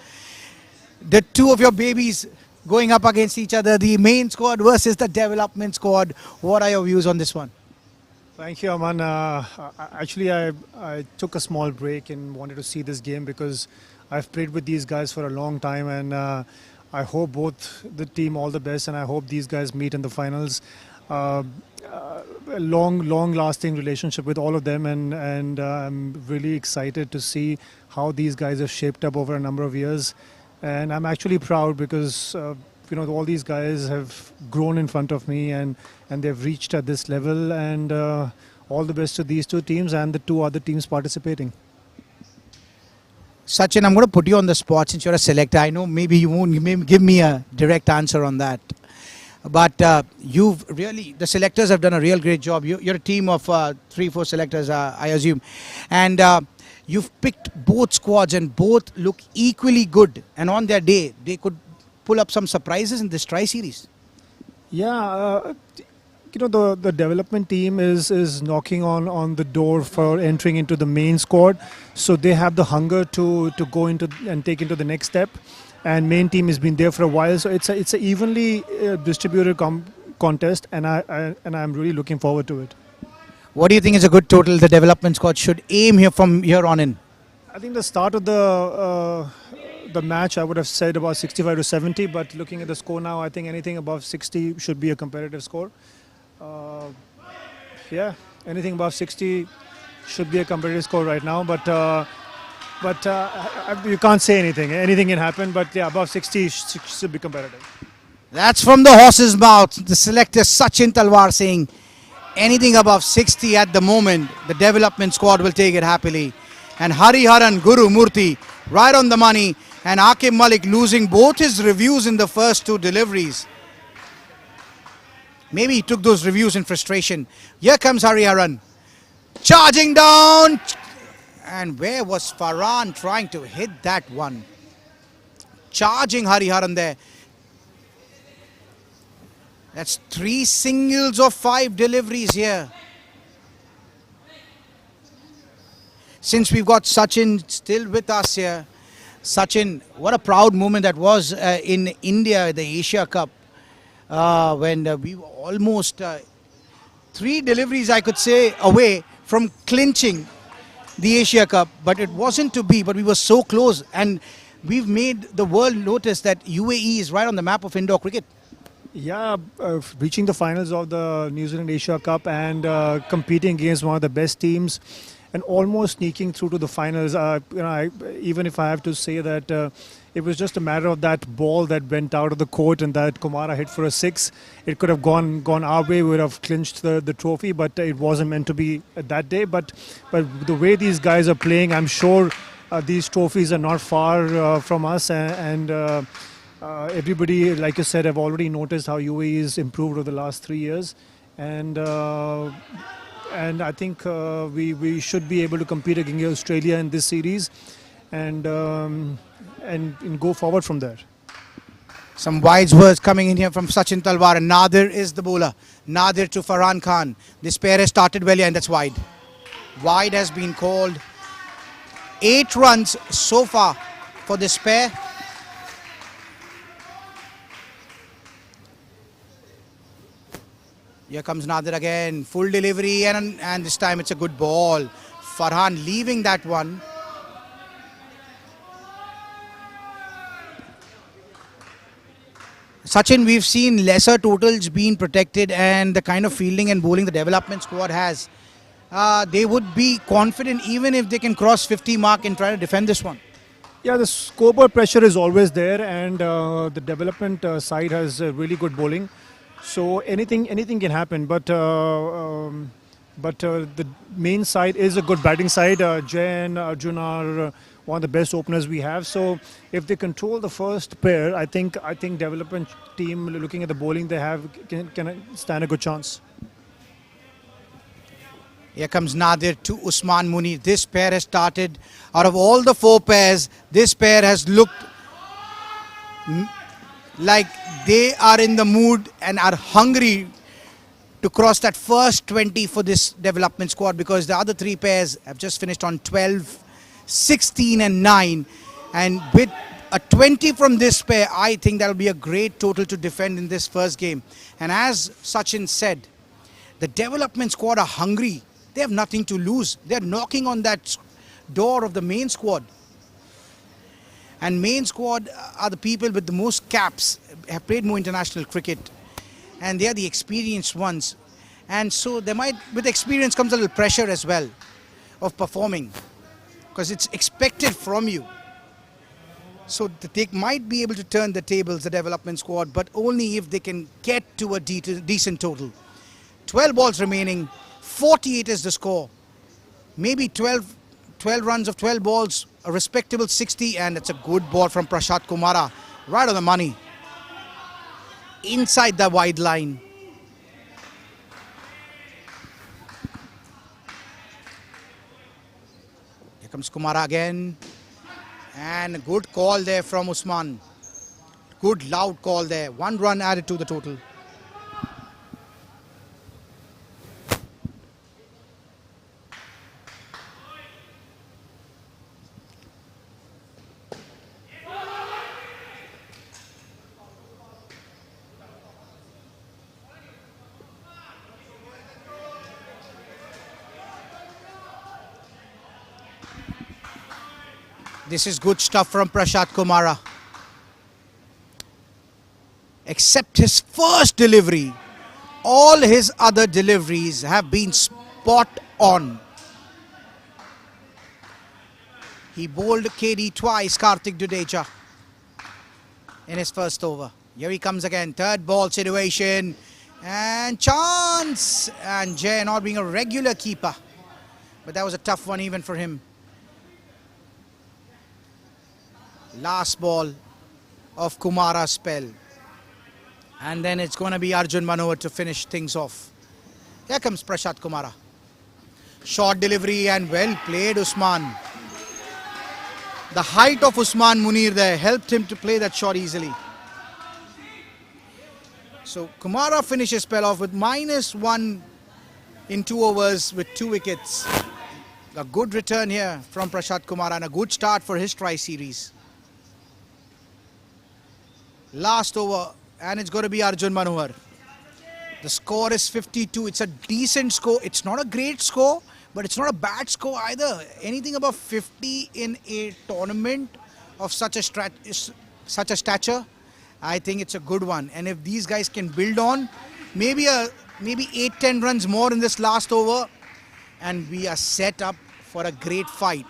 The two of your babies going up against each other, the main squad versus the development squad. What are your views on this one? Thank you, Aman. Actually, I took a small break and wanted to see this game because I've played with these guys for a long time, and I hope both the team all the best, and I hope these guys meet in the finals. A long-lasting relationship with all of them, and I'm really excited to see how these guys have shaped up over a number of years. And I'm actually proud because all these guys have grown in front of me, and they've reached at this level. And all the best to these two teams and the two other teams participating. Sachin, I'm going to put you on the spot since you're a selector. I know maybe you won't give me a direct answer on that. But the selectors have done a real great job. You're a team of 3-4 selectors, I assume. And you've picked both squads and both look equally good. And on their day, they could pull up some surprises in this tri-series. Yeah, the development team is knocking on the door for entering into the main squad. So they have the hunger to go into and take into the next step. And main team has been there for a while, so it's a evenly distributed contest, and I'm really looking forward to it. What do you think is a good total the development squad should aim here from here on in? I think the start of the match, I would have said about 65 to 70, but looking at the score now, I think anything above 60 should be a competitive score. Yeah, anything above 60 should be a competitive score right now, but you can't say anything. Anything can happen, but yeah, above 60 should be competitive. That's from the horse's mouth. The selector Sachin Talwar saying anything above 60 at the moment, the development squad will take it happily. And Hariharan Guru Murthy right on the money, and Akim Malik losing both his reviews in the first two deliveries. Maybe he took those reviews in frustration. Here comes Hariharan. Charging down. And where was Farhan trying to hit that one? Charging Hariharan there. That's 3 singles of 5 deliveries here. Since we've got Sachin still with us here. Sachin, what a proud moment that was in India, the Asia Cup. When we were almost 3 deliveries, I could say, away from clinching the Asia Cup, but it wasn't to be, but we were so close, and we've made the world notice that UAE is right on the map of indoor cricket. Yeah, reaching the finals of the New Zealand Asia Cup and competing against one of the best teams and almost sneaking through to the finals. Even if I have to say that it was just a matter of that ball that went out of the court and that Kumara hit for a 6. It could have gone our way. We would have clinched the trophy, but it wasn't meant to be that day. But the way these guys are playing, I'm sure these trophies are not far from us. And everybody, like you said, have already noticed how UAE has improved over the last 3 years. And I think we should be able to compete against Australia in this series and go forward from there. Some wise words coming in here from Sachin Talwar, and Nadir is the bowler. Nadir to Farhan Khan. This pair has started well, and that's wide. Wide has been called. 8 runs so far for this pair. Here comes Nadir again. Full delivery, and this time it's a good ball. Farhan leaving that one. Sachin, we've seen lesser totals being protected, and the kind of fielding and bowling the development squad has. They would be confident even if they can cross 50 mark and try to defend this one. Yeah, the scoreboard pressure is always there, and the development side has really good bowling. So anything can happen, but the main side is a good batting side. Jay and Arjun are one of the best openers we have. So if they control the first pair, I think development team, looking at the bowling they have, can stand a good chance. Here comes Nadir to Usman Munir. This pair has started. Out of all the 4 pairs, this pair has looked like they are in the mood and are hungry to cross that first 20 for this development squad, because the other 3 pairs have just finished on 12, 16 and 9. And with A 20 from this pair, I think that will be a great total to defend in this first game. And as Sachin said, the development squad are hungry. They have nothing to lose. They're knocking on that door of the main squad. And main squad are the people with the most caps, have played more international cricket. And they are the experienced ones. And so with experience comes a little pressure as well of performing, because it's expected from you. So they might be able to turn the tables, the development squad, but only if they can get to a decent total. 12 balls remaining, 48 is the score. Maybe 12 runs of 12 balls, a respectable 60, and it's a good ball from Prashant Kumara, right on the money. Inside the wide line. Here comes Kumara again. And a good call there from Usman. Good loud call there. 1 run added to the total. This is good stuff from Prashant Kumara. Except his first delivery, all his other deliveries have been spot on. He bowled KD twice, Karthik Dudeja, in his first over. Here he comes again, third ball situation, and chance! And Jay not being a regular keeper, but that was a tough one even for him. Last ball of Kumara's spell. And then it's going to be Arjun Manohar to finish things off. Here comes Prashant Kumara. Short delivery and well played, Usman. The height of Usman Munir there helped him to play that shot easily. So Kumara finishes spell off with -1 in 2 overs with 2 wickets. A good return here from Prashant Kumara and a good start for his tri-series. Last over, and it's going to be Arjun Manohar. The score is 52. It's a decent score. It's not a great score, but it's not a bad score either. Anything above 50 in a tournament of such a stature, I think it's a good one. And if these guys can build on, maybe 8-10 runs more in this last over, and we are set up for a great fight.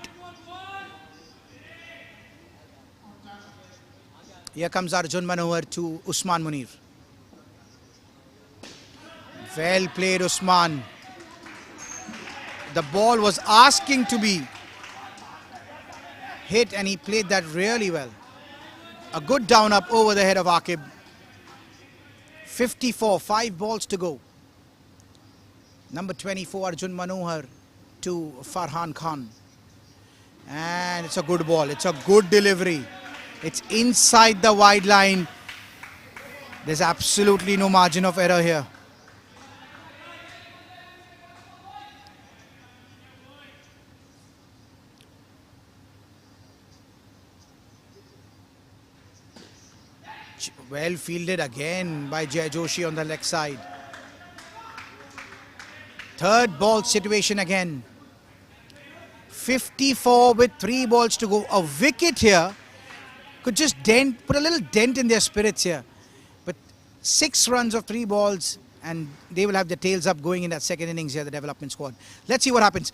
Here comes Arjun Manohar to Usman Munir. Well played, Usman. The ball was asking to be hit and he played that really well. A good down up over the head of Aqib. 54, 5 balls to go. Number 24, Arjun Manohar to Farhan Khan. And it's a good ball. It's a good delivery. It's inside the wide line. There's absolutely no margin of error here. Well fielded again by Jay Joshi on the leg side. Third ball situation again. 54 with 3 balls to go. A wicket here could just put a little dent in their spirits here. But 6 runs of 3 balls and they will have their tails up going in that second innings here, the development squad. Let's see what happens.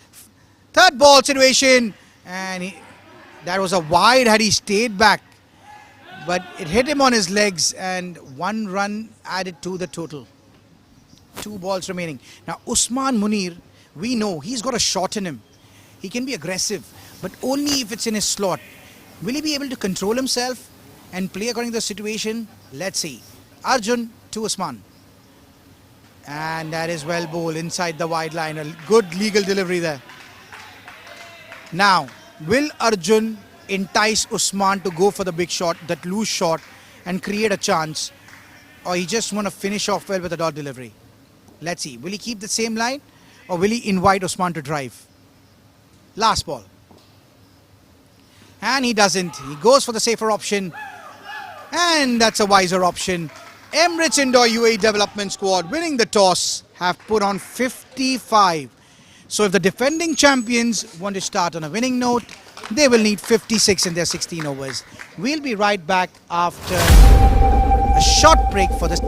Third ball situation, and that was a wide had he stayed back. But it hit him on his legs and 1 run added to the total. 2 balls remaining. Now Usman Munir, we know he's got a shot in him. He can be aggressive, but only if it's in his slot. Will he be able to control himself and play according to the situation? Let's see. Arjun to Usman. And that is well bowled inside the wide line. A good legal delivery there. Now, will Arjun entice Usman to go for the big shot, that loose shot, and create a chance? Or he just want to finish off well with a dot delivery? Let's see. Will he keep the same line? Or will he invite Usman to drive? Last ball. And he doesn't. He goes for the safer option. And that's a wiser option. Emirates Indoor UAE Development Squad winning the toss have put on 55. So if the defending champions want to start on a winning note, they will need 56 in their 16 overs. We'll be right back after a short break for this.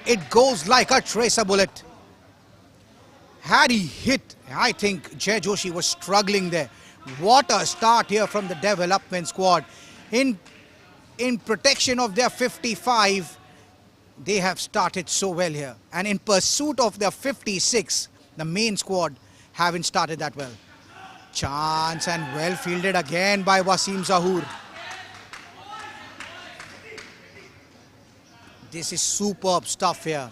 It goes like a tracer bullet. Had he hit, I think Jay Joshi was struggling there. What a start here from the development squad. In protection of their 55, they have started so well here. And in pursuit of their 56, the main squad haven't started that well. Chance and well fielded again by Wasim Zahoor. This is superb stuff here.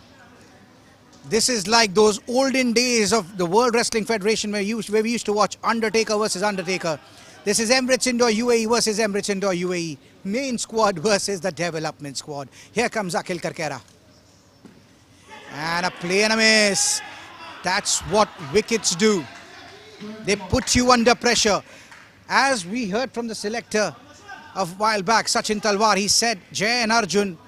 This is like those olden days of the World Wrestling Federation where we used to watch Undertaker versus Undertaker. This is Emirates Indoor UAE versus Emirates Indoor UAE. Main squad versus the development squad. Here comes Akhil Karkera. And a play and a miss. That's what wickets do. They put you under pressure. As we heard from the selector a while back, Sachin Talwar, he said Jay and Arjun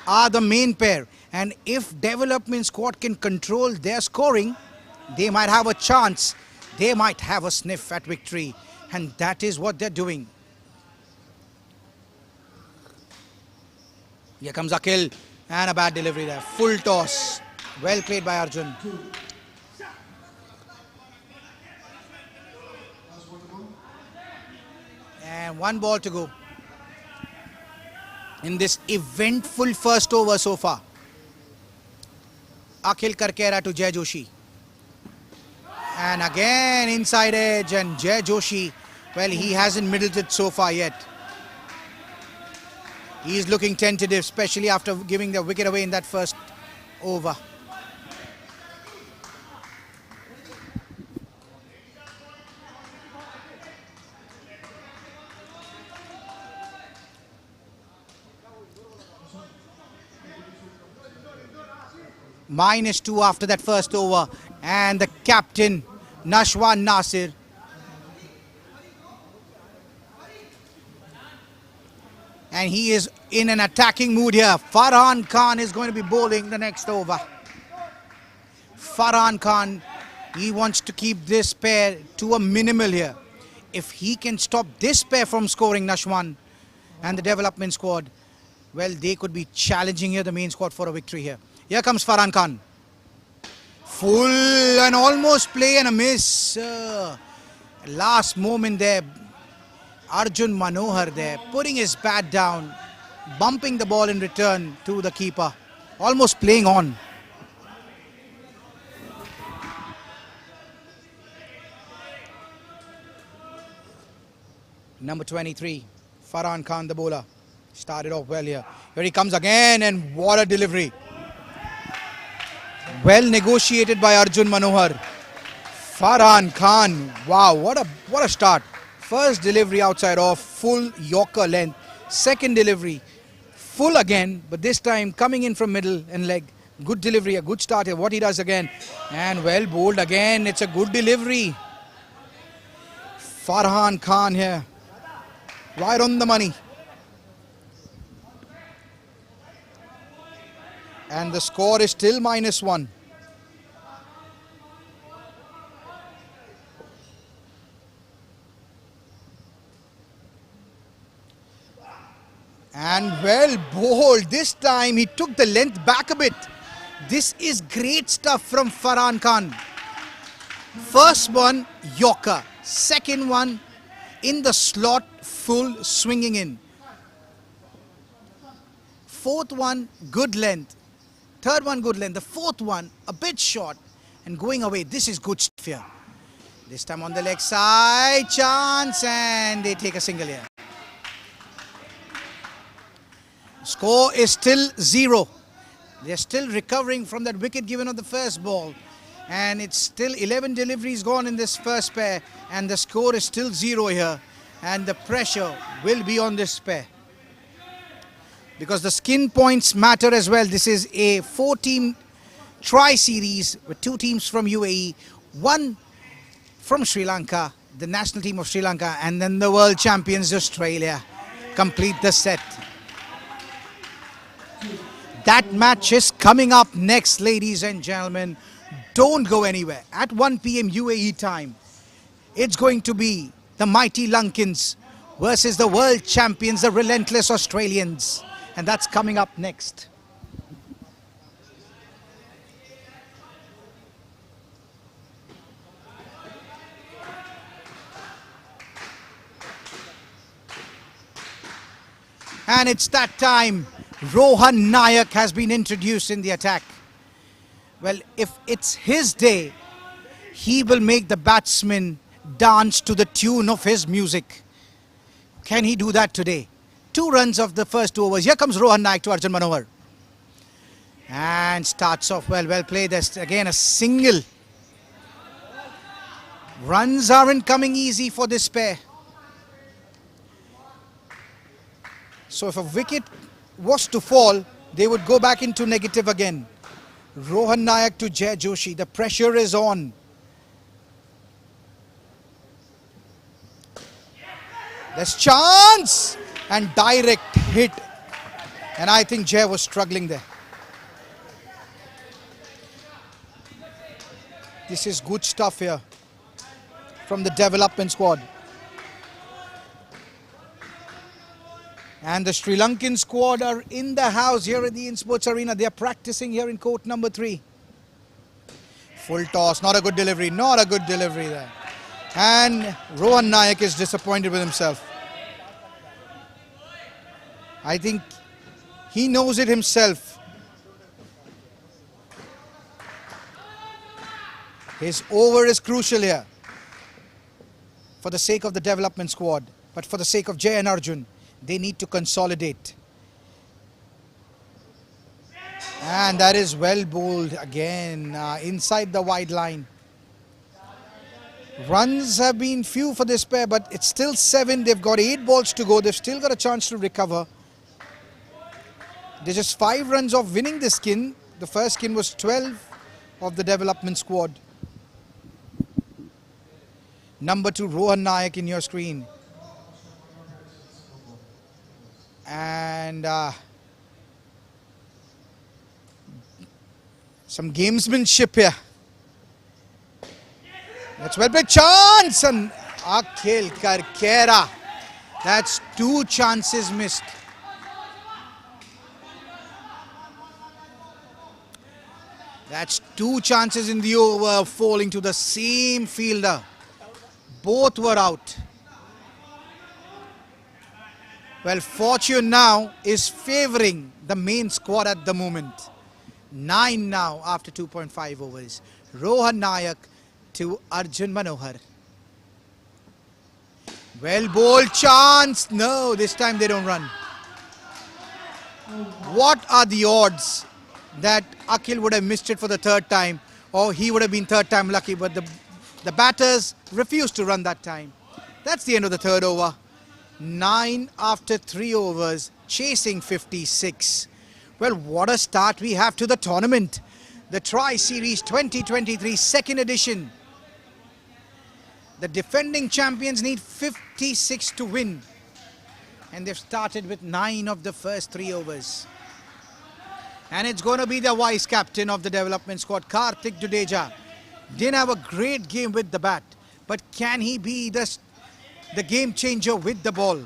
are the main pair. And if development squad can control their scoring, they might have a chance. They might have a sniff at victory. And that is what they're doing. Here comes Akhil. And a bad delivery there. Full toss. Well played by Arjun. And one ball to go in this eventful first over so far. Akhil Karkera to Jay Joshi. And again inside edge, and Jay Joshi, well, he hasn't middled it so far yet. He's looking tentative, especially after giving the wicket away in that first over. -2 after that first over, and the captain Nashwan Nasir and he is in an attacking mood here. Farhan Khan is going to be bowling the next over. Farhan Khan, he wants to keep this pair to a minimal here. If he can stop this pair from scoring, Nashwan and the development squad, well, they could be challenging here the main squad for a victory here. Here comes Farhan Khan. Full and almost play and a miss. Last moment there. Arjun Manohar there, putting his bat down, bumping the ball in return to the keeper. Almost playing on. Number 23, Farhan Khan, the bowler. Started off well here. Here he comes again, and what a delivery. Well negotiated by Arjun Manohar. Farhan Khan, wow, what a start. First delivery outside off, full Yorker length. Second delivery, full again, but this time coming in from middle and leg. Good delivery, a good start here. What he does again, and well bowled again. It's a good delivery. Farhan Khan here, right on the money. And the score is still -1. And well bowled. This time he took the length back a bit. This is great stuff from Farhan Khan. First one, Yorker. Second one, in the slot, full swinging in. Fourth one, good length. Third one, good length. The fourth one, a bit short and going away. This is good stuff here. This time on the leg side, chance, and they take a single here. Score is still 0. They're still recovering from that wicket given on the first ball. And it's still 11 deliveries gone in this first pair. And the score is still 0 here. And the pressure will be on this pair. Because the skin points matter as well. This is a 4-team tri-series with 2 teams from UAE, 1 from Sri Lanka, the national team of Sri Lanka, and then the world champions Australia complete the set. That match is coming up next, ladies and gentlemen. Don't go anywhere. At 1 p.m. UAE time, it's going to be the mighty Lankins versus the world champions, the relentless Australians. And that's coming up next. And it's that time. Rohan Nayak has been introduced in the attack. Well, if it's his day, he will make the batsmen dance to the tune of his music. Can he do that today? 2 runs of the first 2 overs. Here comes Rohan Nayak to Arjun Manohar. And starts off well. Well played. There's again a single. Runs aren't coming easy for this pair. So if a wicket was to fall, they would go back into negative again. Rohan Nayak to Jai Joshi. The pressure is on. There's chance and direct hit. And I think Jai was struggling there. This is good stuff here from the development squad. And the Sri Lankan squad are in the house here at the Insportz Arena. They are practicing here in court number 3. Full toss, not a good delivery, not a good delivery there. And Rohan Nayak is disappointed with himself. I think he knows it himself. His over is crucial here for the sake of the development squad, but for the sake of Jai and Arjun, they need to consolidate. And that is well bowled again inside the wide line. Runs have been few for this pair, but it's still 7. They've got 8 balls to go. They've still got a chance to recover. They're just 5 runs off winning this skin. The first skin was 12 of the development squad. Number 2, Rohan Nayak in your screen. And some gamesmanship here. That's well played. Chance and Akhil Karkera. That's 2 chances missed. That's 2 chances in the over falling to the same fielder. Both were out. Well, fortune now is favouring the main squad at the moment. 9 now after 2.5 overs. Rohan Nayak to Arjun Manohar. Well bowled, chance. No, this time they don't run. What are the odds that Akhil would have missed it for the 3rd time, or he would have been 3rd time lucky, but the batters refused to run that time. That's the end of the 3rd over. 9 after 3 overs, chasing 56. Well, what a start we have to the tournament. The Tri-Series 2023 2nd edition. The defending champions need 56 to win. And they've started with 9 of the first 3 overs. And it's going to be the vice captain of the development squad, Kartik Jadeja. Didn't have a great game with the bat, but can he be the game changer with the ball?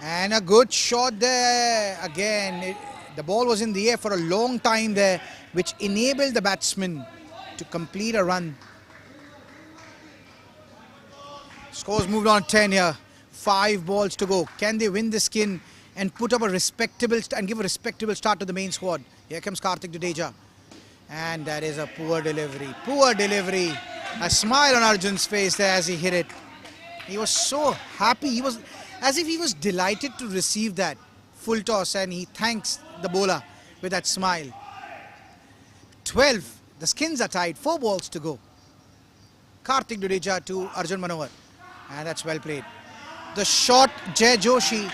And a good shot there. Again, the ball was in the air for a long time there, which enabled the batsman to complete a run. Scores moved on 10 here. 5 balls to go. Can they win the skin and put up a respectable and give a respectable start to the main squad? Here comes Kartik Jadeja. And that is a poor delivery. Poor delivery. A smile on Arjun's face there as he hit it. He was so happy. He was as if he was delighted to receive that full toss, and he thanks the bowler with that smile. 12. The skins are tied. 4 balls to go. Kartik Jadeja to Arjun Manohar. And that's well played. The shot Jai Joshi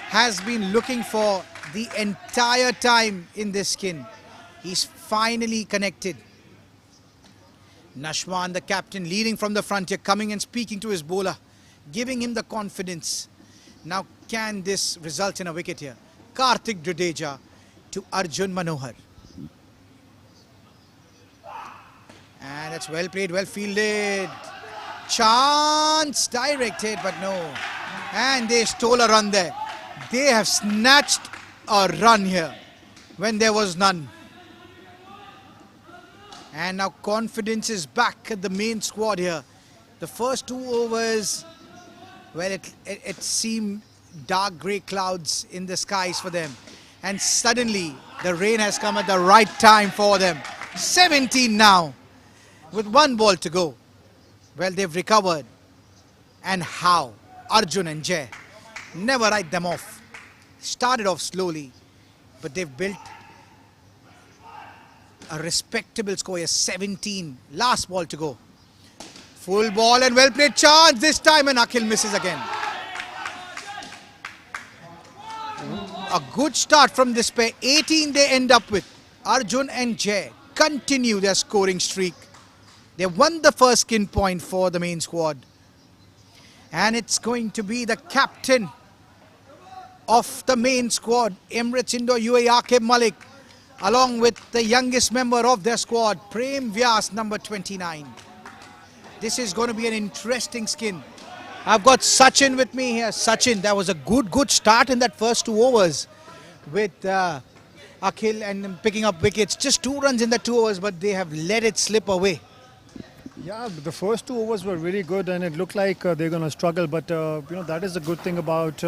has been looking for the entire time in this skin. He's finally connected. Nashwan, the captain, leading from the front here, coming and speaking to his bowler, giving him the confidence. Now, can this result in a wicket here? Kartik Jadeja to Arjun Manohar. And that's well played, well fielded. Chance, direct hit, but no. And they stole a run there. They have snatched a run here when there was none. And now confidence is back at the main squad here. The first 2 overs, well, it seemed dark grey clouds in the skies for them. And suddenly the rain has come at the right time for them. 17 now with 1 ball to go. Well, they've recovered. And how? Arjun and Jay never write them off. Started off slowly, but they've built a respectable score here. 17. Last ball to go. Full ball and well played chance this time, and Akhil misses again. A good start from this pair. 18 they end up with. Arjun and Jay continue their scoring streak. They won the first skin point for the main squad. And it's going to be the captain of the main squad, Emirates Indoor UAE Aqib Malik, along with the youngest member of their squad, Prem Vyas, number 29. This is going to be an interesting skin. I've got Sachin with me here. Sachin, that was a good start in that first 2 overs with Akhil and picking up wickets. Just 2 runs in the 2 overs, but they have let it slip away. Yeah, the first 2 overs were really good, and it looked like they're going to struggle. But that is the good thing about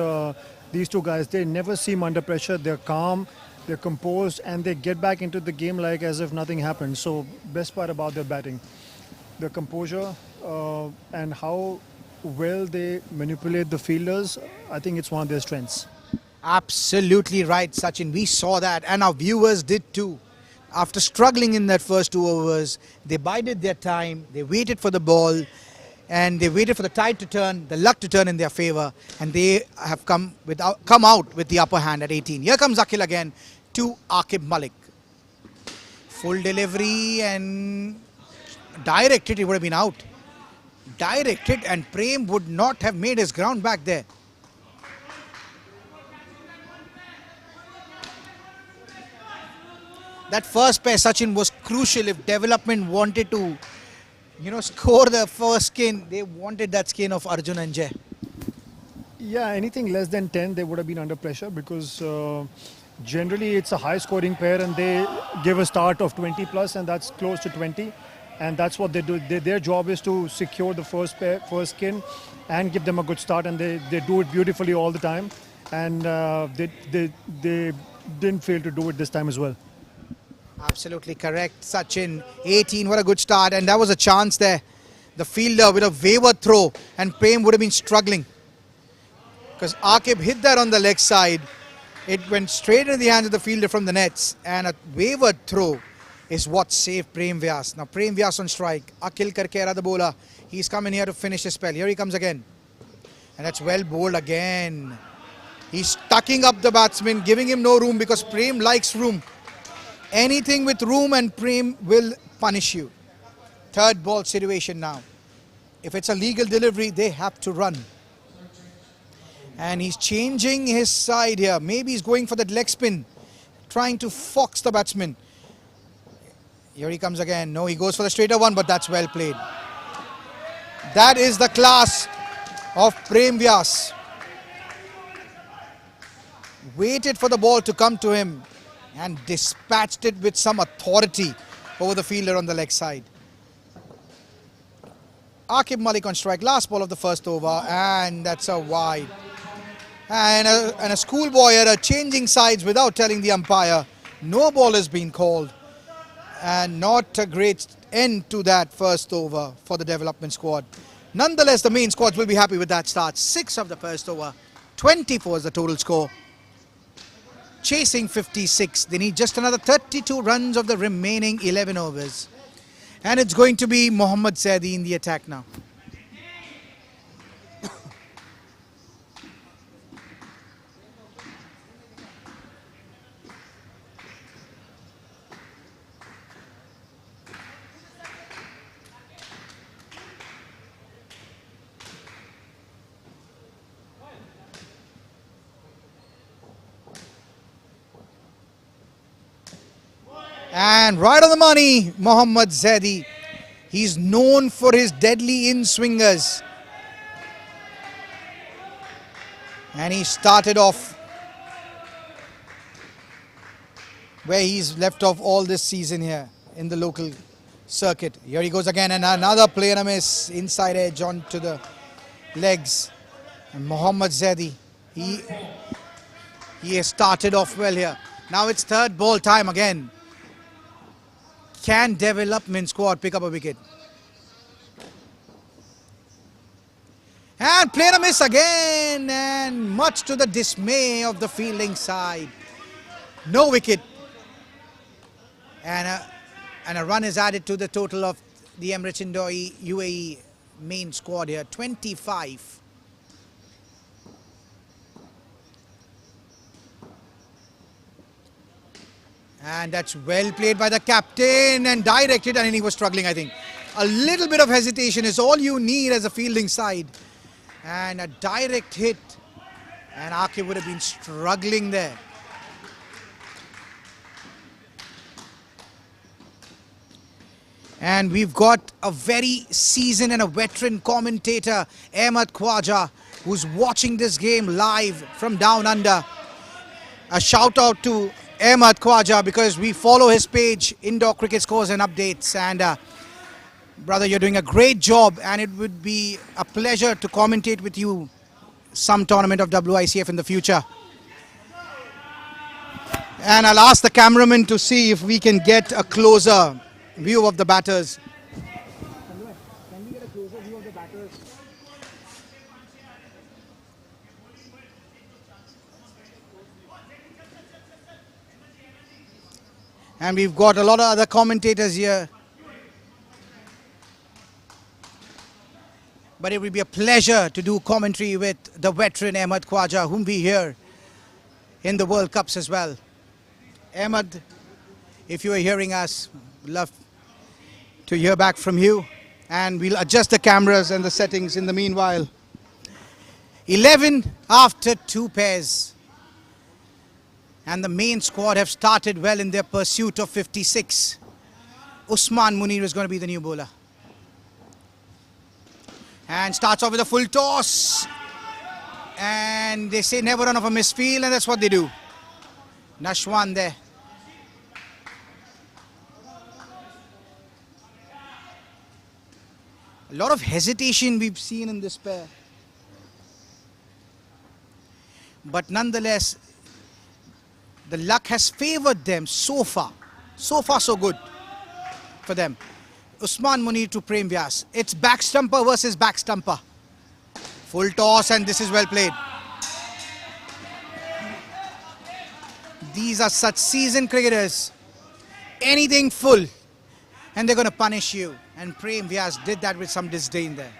these 2 guys. They never seem under pressure. They're calm, they're composed, and they get back into the game like as if nothing happened. So best part about their batting, their composure, and how well they manipulate the fielders. I think it's one of their strengths. Absolutely right, Sachin. We saw that, and our viewers did too. After struggling in that first 2 overs, they bided their time, they waited for the ball, and they waited for the tide to turn, the luck to turn in their favor, and they have come out with the upper hand at 18. Here comes Akhil again to Aqib Malik. Full delivery and directed, he would have been out. Directed, and Prem would not have made his ground back there. That first pair, Sachin, was crucial. If development wanted to, score the first skin, they wanted that skin of Arjun and Jay. Yeah, anything less than 10, they would have been under pressure because generally it's a high scoring pair and they give a start of 20 plus, and that's close to 20. And that's what they do. Their job is to secure the first skin and give them a good start, and they do it beautifully all the time. And they didn't fail to do it this time as well. Absolutely correct, Sachin. 18, what a good start, and that was a chance there. The fielder with a wayward throw, and Prem would have been struggling because Aqib hit that on the leg side. It went straight into the hands of the fielder from the nets, and a wayward throw is what saved Prem Vyas. Now Prem Vyas on strike. Akhil Karkera the bowler. He's coming here to finish his spell. Here he comes again, and that's well bowled again. He's tucking up the batsman, giving him no room because Prem likes room. Anything with room and Prem will punish you. Third ball situation now. If it's a legal delivery, they have to run. And he's changing his side here. Maybe he's going for that leg spin, trying to fox the batsman. Here he comes again. No, he goes for the straighter one, but that's well played. That is the class of Prem Vyas. Waited for the ball to come to him and dispatched it with some authority over the fielder on the leg side. Aqib Malik on strike, last ball of the first over, and that's a wide. And a schoolboy error, changing sides without telling the umpire. No ball has been called, and not a great end to that first over for the development squad. Nonetheless, the main squads will be happy with that start. 6 of the first over, 24 is the total score. Chasing 56. They need just another 32 runs of the remaining 11 overs. And it's going to be Mohammad Zaidi in the attack now. And right on the money, Mohammad Zaidi. He's known for his deadly in-swingers. And he started off where he's left off all this season here in the local circuit. Here he goes again, and another play and a miss. Inside edge onto the legs. And Mohammad Zaidi, he has started off well here. Now it's third ball time again. Can development squad pick up a wicket? And play and a miss again, and much to the dismay of the fielding side. No wicket. And a run is added to the total of the Emirates Indoor UAE main squad here, 25. And that's well played by the captain and directed, and he was struggling, I think. A little bit of hesitation is all you need as a fielding side. And a direct hit, and Aqib would have been struggling there. And we've got a very seasoned and a veteran commentator, Ahmed Khwaja, who's watching this game live from down under. A shout out to Ahmed Khwaja because we follow his page, Indoor Cricket Scores and Updates. And brother, you're doing a great job, and it would be a pleasure to commentate with you some tournament of WICF in the future. And I'll ask the cameraman to see if we can get a closer view of the batters. Can we get a closer view of the batters? And we've got a lot of other commentators here. But it will be a pleasure to do commentary with the veteran Ahmed Khwaja, whom we hear in the World Cups as well. Ahmed, if you are hearing us, we'd love to hear back from you. And we'll adjust the cameras and the settings in the meanwhile. 11 after 2 pairs. And the main squad have started well in their pursuit of 56. Usman Munir is going to be the new bowler. And starts off with a full toss. And they say never run off a misfield, and that's what they do. Nashwan there. A lot of hesitation we've seen in this pair. But nonetheless, the luck has favored them so far. So far, so good for them. Usman Munir to Prem Vyas. It's back stumper versus back stumper. Full toss, and this is well played. These are such seasoned cricketers. Anything full, and they're going to punish you. And Prem Vyas did that with some disdain there.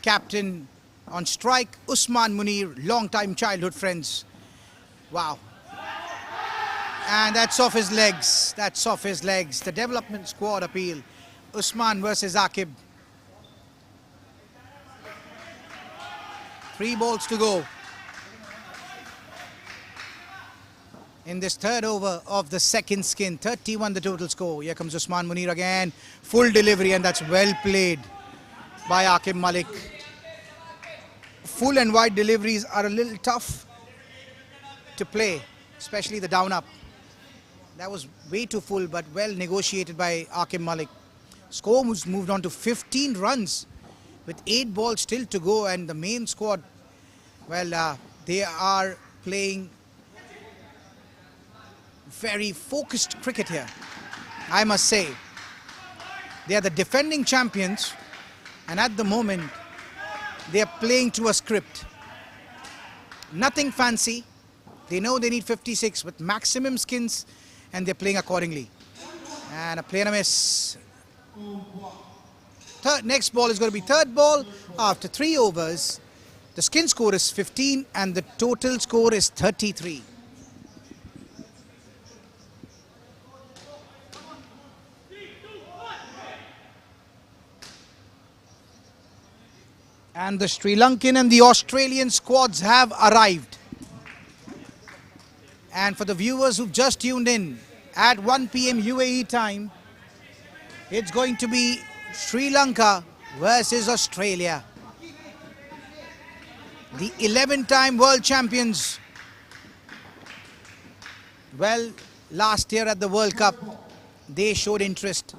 Captain on strike, Usman Munir, long-time childhood friends. Wow. And that's off his legs. That's off his legs. The development squad appeal. Usman versus Aqib. 3 balls to go in this third over of the second skin. 31 the total score. Here comes Usman Munir again. Full delivery, and that's well played by Aqib Malik. Full and wide deliveries are a little tough to play, especially the down up. That was way too full, but well negotiated by Aqib Malik. Score was moved on to 15 runs with 8 balls still to go, and the main squad, well, they are playing very focused cricket here, I must say. They are the defending champions, and at the moment they are playing to a script. Nothing fancy. They know they need 56 with maximum skins, and they're playing accordingly. And a play and a miss. Next ball is going to be third ball after 3 overs. The skin score is 15 and the total score is 33. And the Sri Lankan and the Australian squads have arrived. And for the viewers who've just tuned in, at 1 p.m. UAE time, it's going to be Sri Lanka versus Australia. The 11-time world champions. Well, last year at the World Cup, they showed interest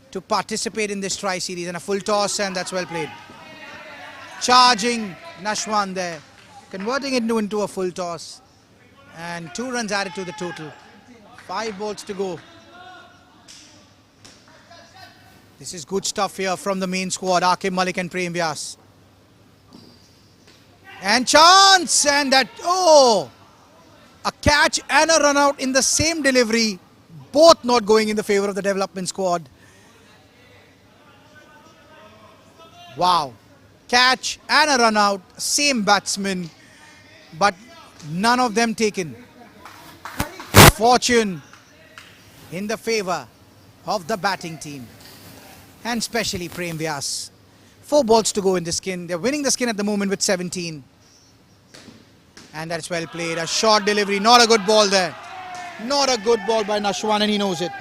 to participate in this tri-series, and a full toss, and that's well played. Charging Nashwan there, converting it into a full toss, and 2 runs added to the total. 5 balls to go. This is good stuff here from the main squad, Aqib Malik and Prem Vyas. And chance, and that, oh! A catch and a run out in the same delivery, both not going in the favor of the development squad. Wow. Catch and a run out, same batsman, but none of them taken. Fortune in the favor of the batting team, and especially Prem Vyas. 4 balls to go in the skin. They're winning the skin at the moment with 17. And that's well played. A short delivery, not a good ball there. Not a good ball by Nashwan, and he knows it.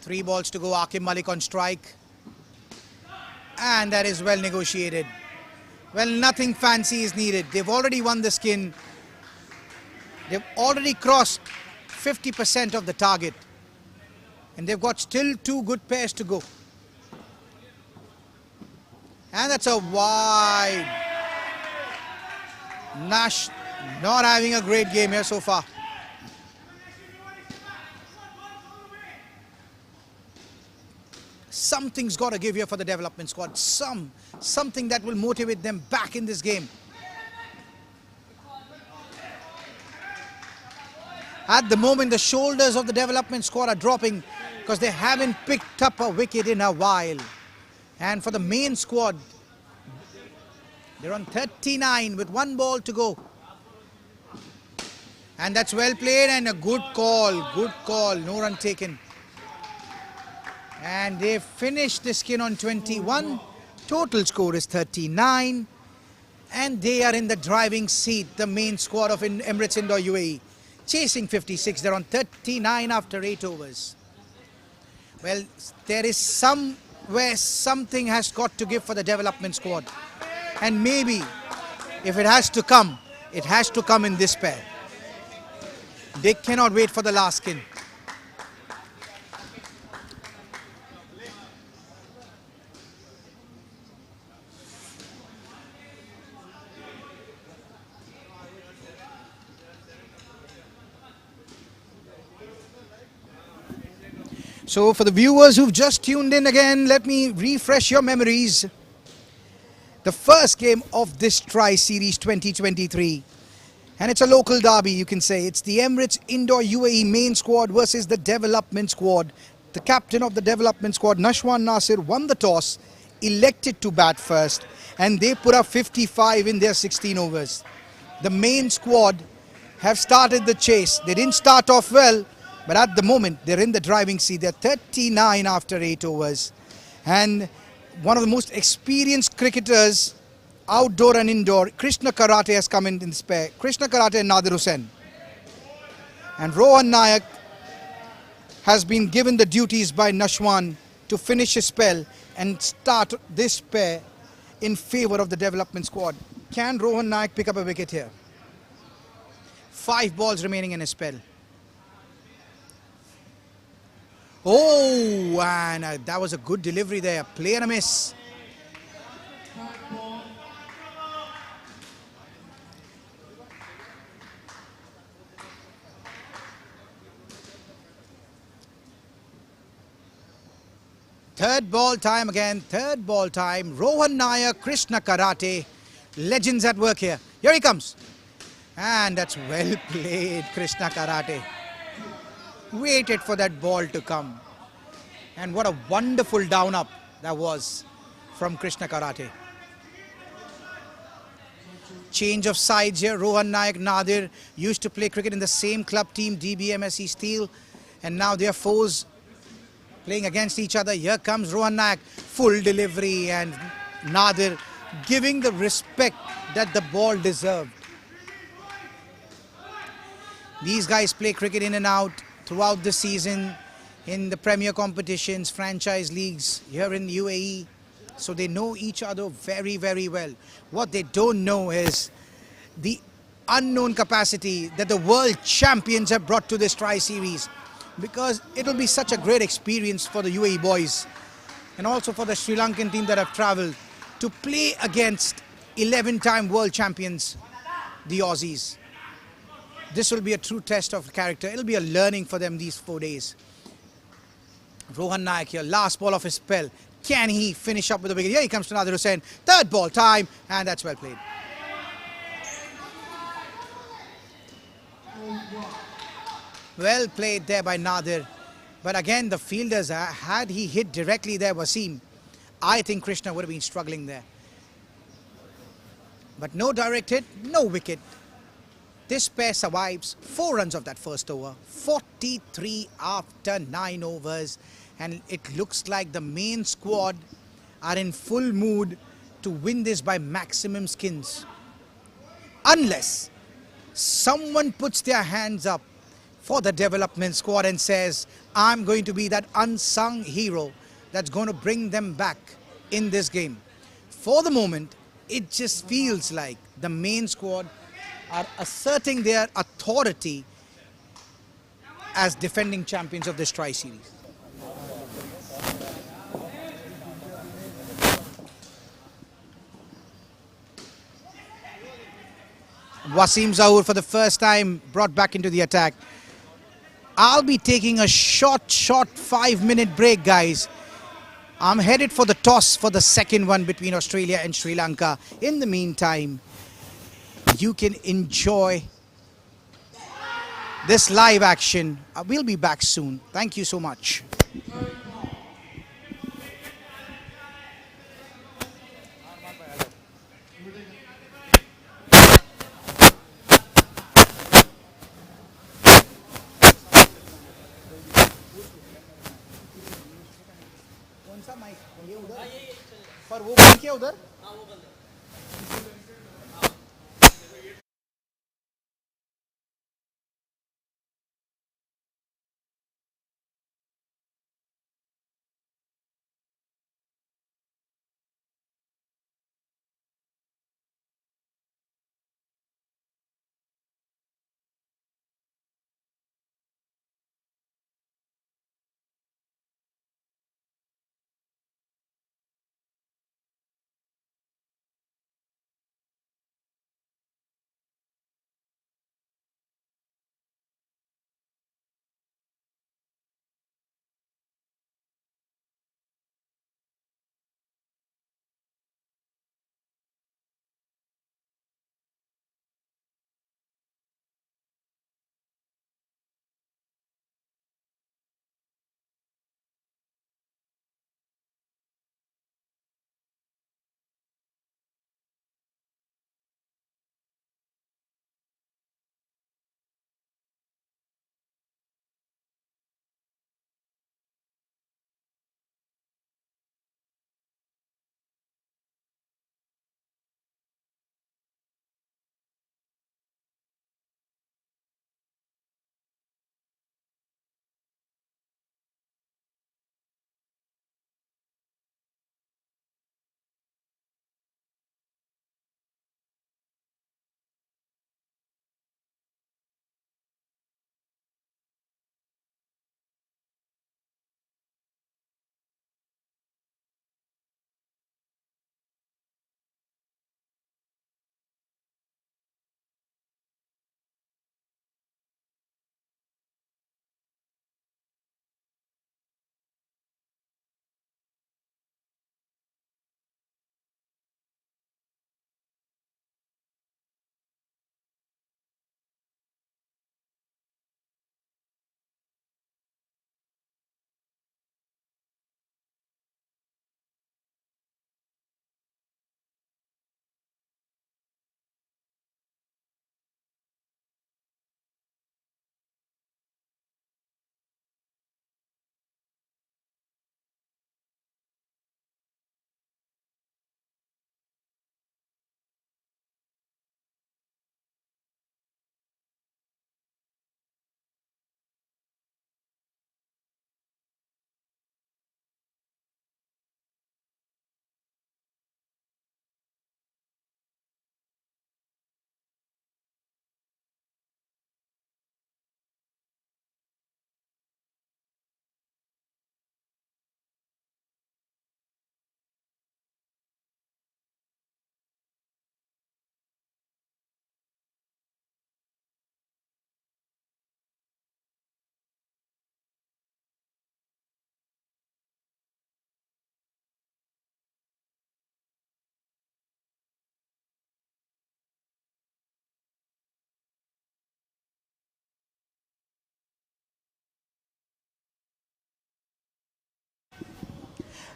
Three balls to go. Aqib Malik on strike. And that is well negotiated. Well, nothing fancy is needed. They've already won the skin. They've already crossed 50% of the target, and they've got still 2 good pairs to go. And that's a wide. Nash not having a great game here so far. Something's got to give here for the development squad. Something that will motivate them back in this game. At the moment, the shoulders of the development squad are dropping because they haven't picked up a wicket in a while. And for the main squad, they're on 39 with 1 ball to go. And that's well played and a good call, no run taken. And they finished the skin on 21. Total score is 39. And they are in the driving seat, the main squad of Emirates Indoor UAE. Chasing 56, they're on 39 after 8 overs. Well, there is somewhere something has got to give for the development squad. And maybe, if it has to come in this pair. They cannot wait for the last skin. So for the viewers who've just tuned in again, let me refresh your memories. The first game of this Tri-Series 2023. And it's a local derby, you can say. It's the Emirates Indoor UAE main squad versus the development squad. The captain of the development squad, Nashwan Nasir, won the toss, elected to bat first, and they put up 55 in their 16 overs. The main squad have started the chase. They didn't start off well, but at the moment, they're in the driving seat. They're 39 after 8 overs. And one of the most experienced cricketers, outdoor and indoor, Krishna Karate has come in this pair. Krishna Karate and Nadir Hussain. And Rohan Nayak has been given the duties by Nashwan to finish his spell and start this pair in favor of the development squad. Can Rohan Nayak pick up a wicket here? 5 balls remaining in his spell. Oh, and that was a good delivery there. Play and a miss. Third ball time again. Third ball time. Rohan Nayak, Krishna Karate. Legends at work here. Here he comes. And that's well played, Krishna Karate. Waited for that ball to come. And what a wonderful down up that was from Krishna Karate. Change of sides here. Rohan Nayak, Nadir used to play cricket in the same club team, DBMSE Steel. And now they are foes playing against each other. Here comes Rohan Nayak, full delivery, and Nadir giving the respect that the ball deserved. These guys play cricket in and out throughout the season in the premier competitions, franchise leagues here in UAE. So they know each other very, very well. What they don't know is the unknown capacity that the world champions have brought to this tri-series, because it will be such a great experience for the UAE boys and also for the Sri Lankan team that have travelled to play against 11-time world champions, the Aussies. This will be a true test of character. It'll be a learning for them these 4 days. Rohan Nayak here, last ball of his spell. Can he finish up with a wicket? Here he comes to Nadir Hussain. Third ball time, and that's well played. Well played there by Nadir. But again, the fielders, had he hit directly there, Wasim, I think Krishna would have been struggling there. But no direct hit, no wicket. This pair survives 4 runs of that first over, 43 after 9 overs, and it looks like the main squad are in full mood to win this by maximum skins. Unless someone puts their hands up for the development squad and says, I'm going to be that unsung hero that's going to bring them back in this game. For the moment, it just feels like the main squad are asserting their authority as defending champions of this tri-series. Wasim Zahoor for the first time brought back into the attack. I'll be taking a short 5-minute break, guys. I'm headed for the toss for the second one between Australia and Sri Lanka. In the meantime, you can enjoy this live action. We'll be back soon. Thank you so much. कौन सा mic ये उधर पर वो बंद किया उधर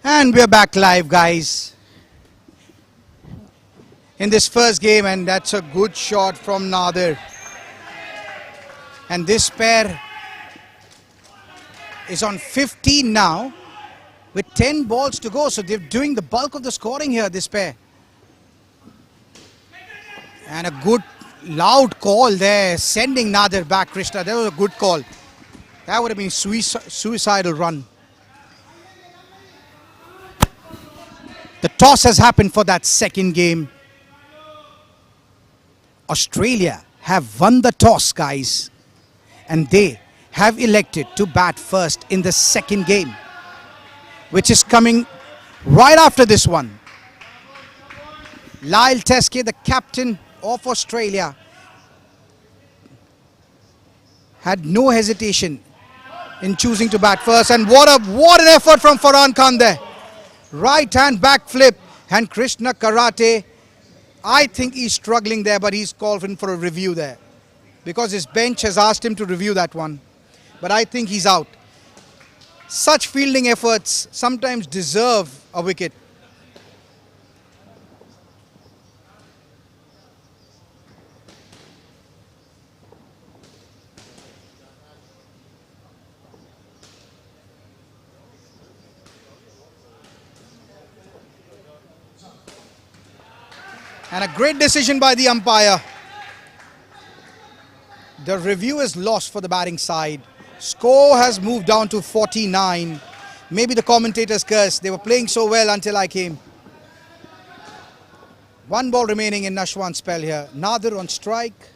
And we're back live, guys, in this first game, and that's a good shot from Nadir. And this pair is on 15 now with 10 balls to go, so they're doing the bulk of the scoring here, this pair. And a good loud call there, sending Nadir back, Krishna. That was a good call. That would have been suicidal run. The toss has happened for that second game. Australia have won the toss, guys, and they have elected to bat first in the second game, which is coming right after this one. Lyle Teske, the captain of Australia, had no hesitation in choosing to bat first, and what an effort from Farhan Khan there. Right hand backflip, and Krishna Karate, I think he's struggling there, but he's called in for a review there because his bench has asked him to review that one. But I think he's out. Such fielding efforts sometimes deserve a wicket. And a great decision by the umpire. The review is lost for the batting side. Score has moved down to 49. Maybe the commentators cursed. They were playing so well until I came. One ball remaining in Nashwan's spell here. Nadir on strike.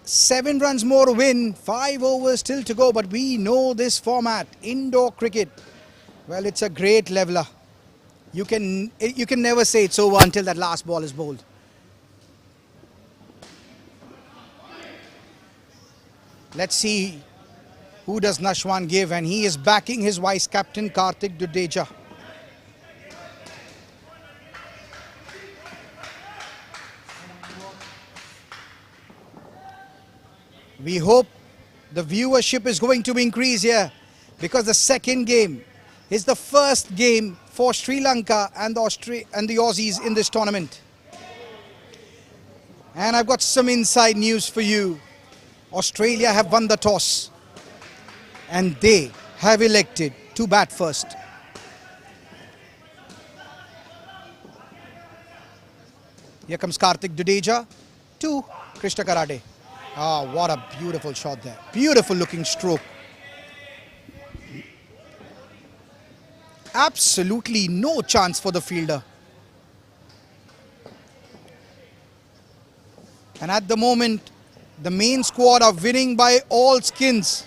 Seven runs more to win, 5 overs still to go, but we know this format, indoor cricket. Well, it's a great leveler. You can never say it's over until that last ball is bowled. Let's see who does Nashwan give, and he is backing his vice captain Kartik Dudeja. We hope the viewership is going to increase here because the second game is the first game for Sri Lanka and the Aussies in this tournament. And I've got some inside news for you. Australia have won the toss and they have elected to bat first. Here comes Kartik Dudeja to Krishna Karate. Ah, what a beautiful shot there. Beautiful looking stroke. Absolutely no chance for the fielder. And at the moment, the main squad are winning by all skins.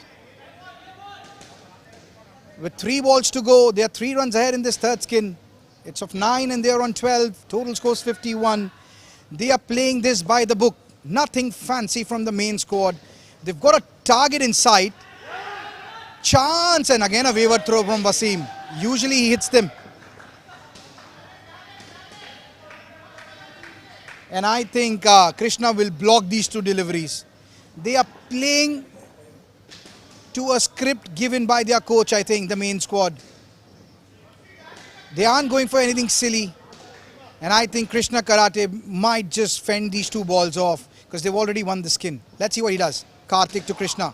With 3 balls to go, they are 3 runs ahead in this third skin. It's of 9 and they are on 12. Total scores 51. They are playing this by the book. Nothing fancy from the main squad. They've got a target in sight. Chance, and again a wayward throw from Wasim. Usually he hits them. And I think Krishna will block these 2 deliveries. They are playing to a script given by their coach, I think, the main squad. They aren't going for anything silly. And I think Krishna Karate might just fend these 2 balls off because they've already won the skin. Let's see what he does. Kartik to Krishna.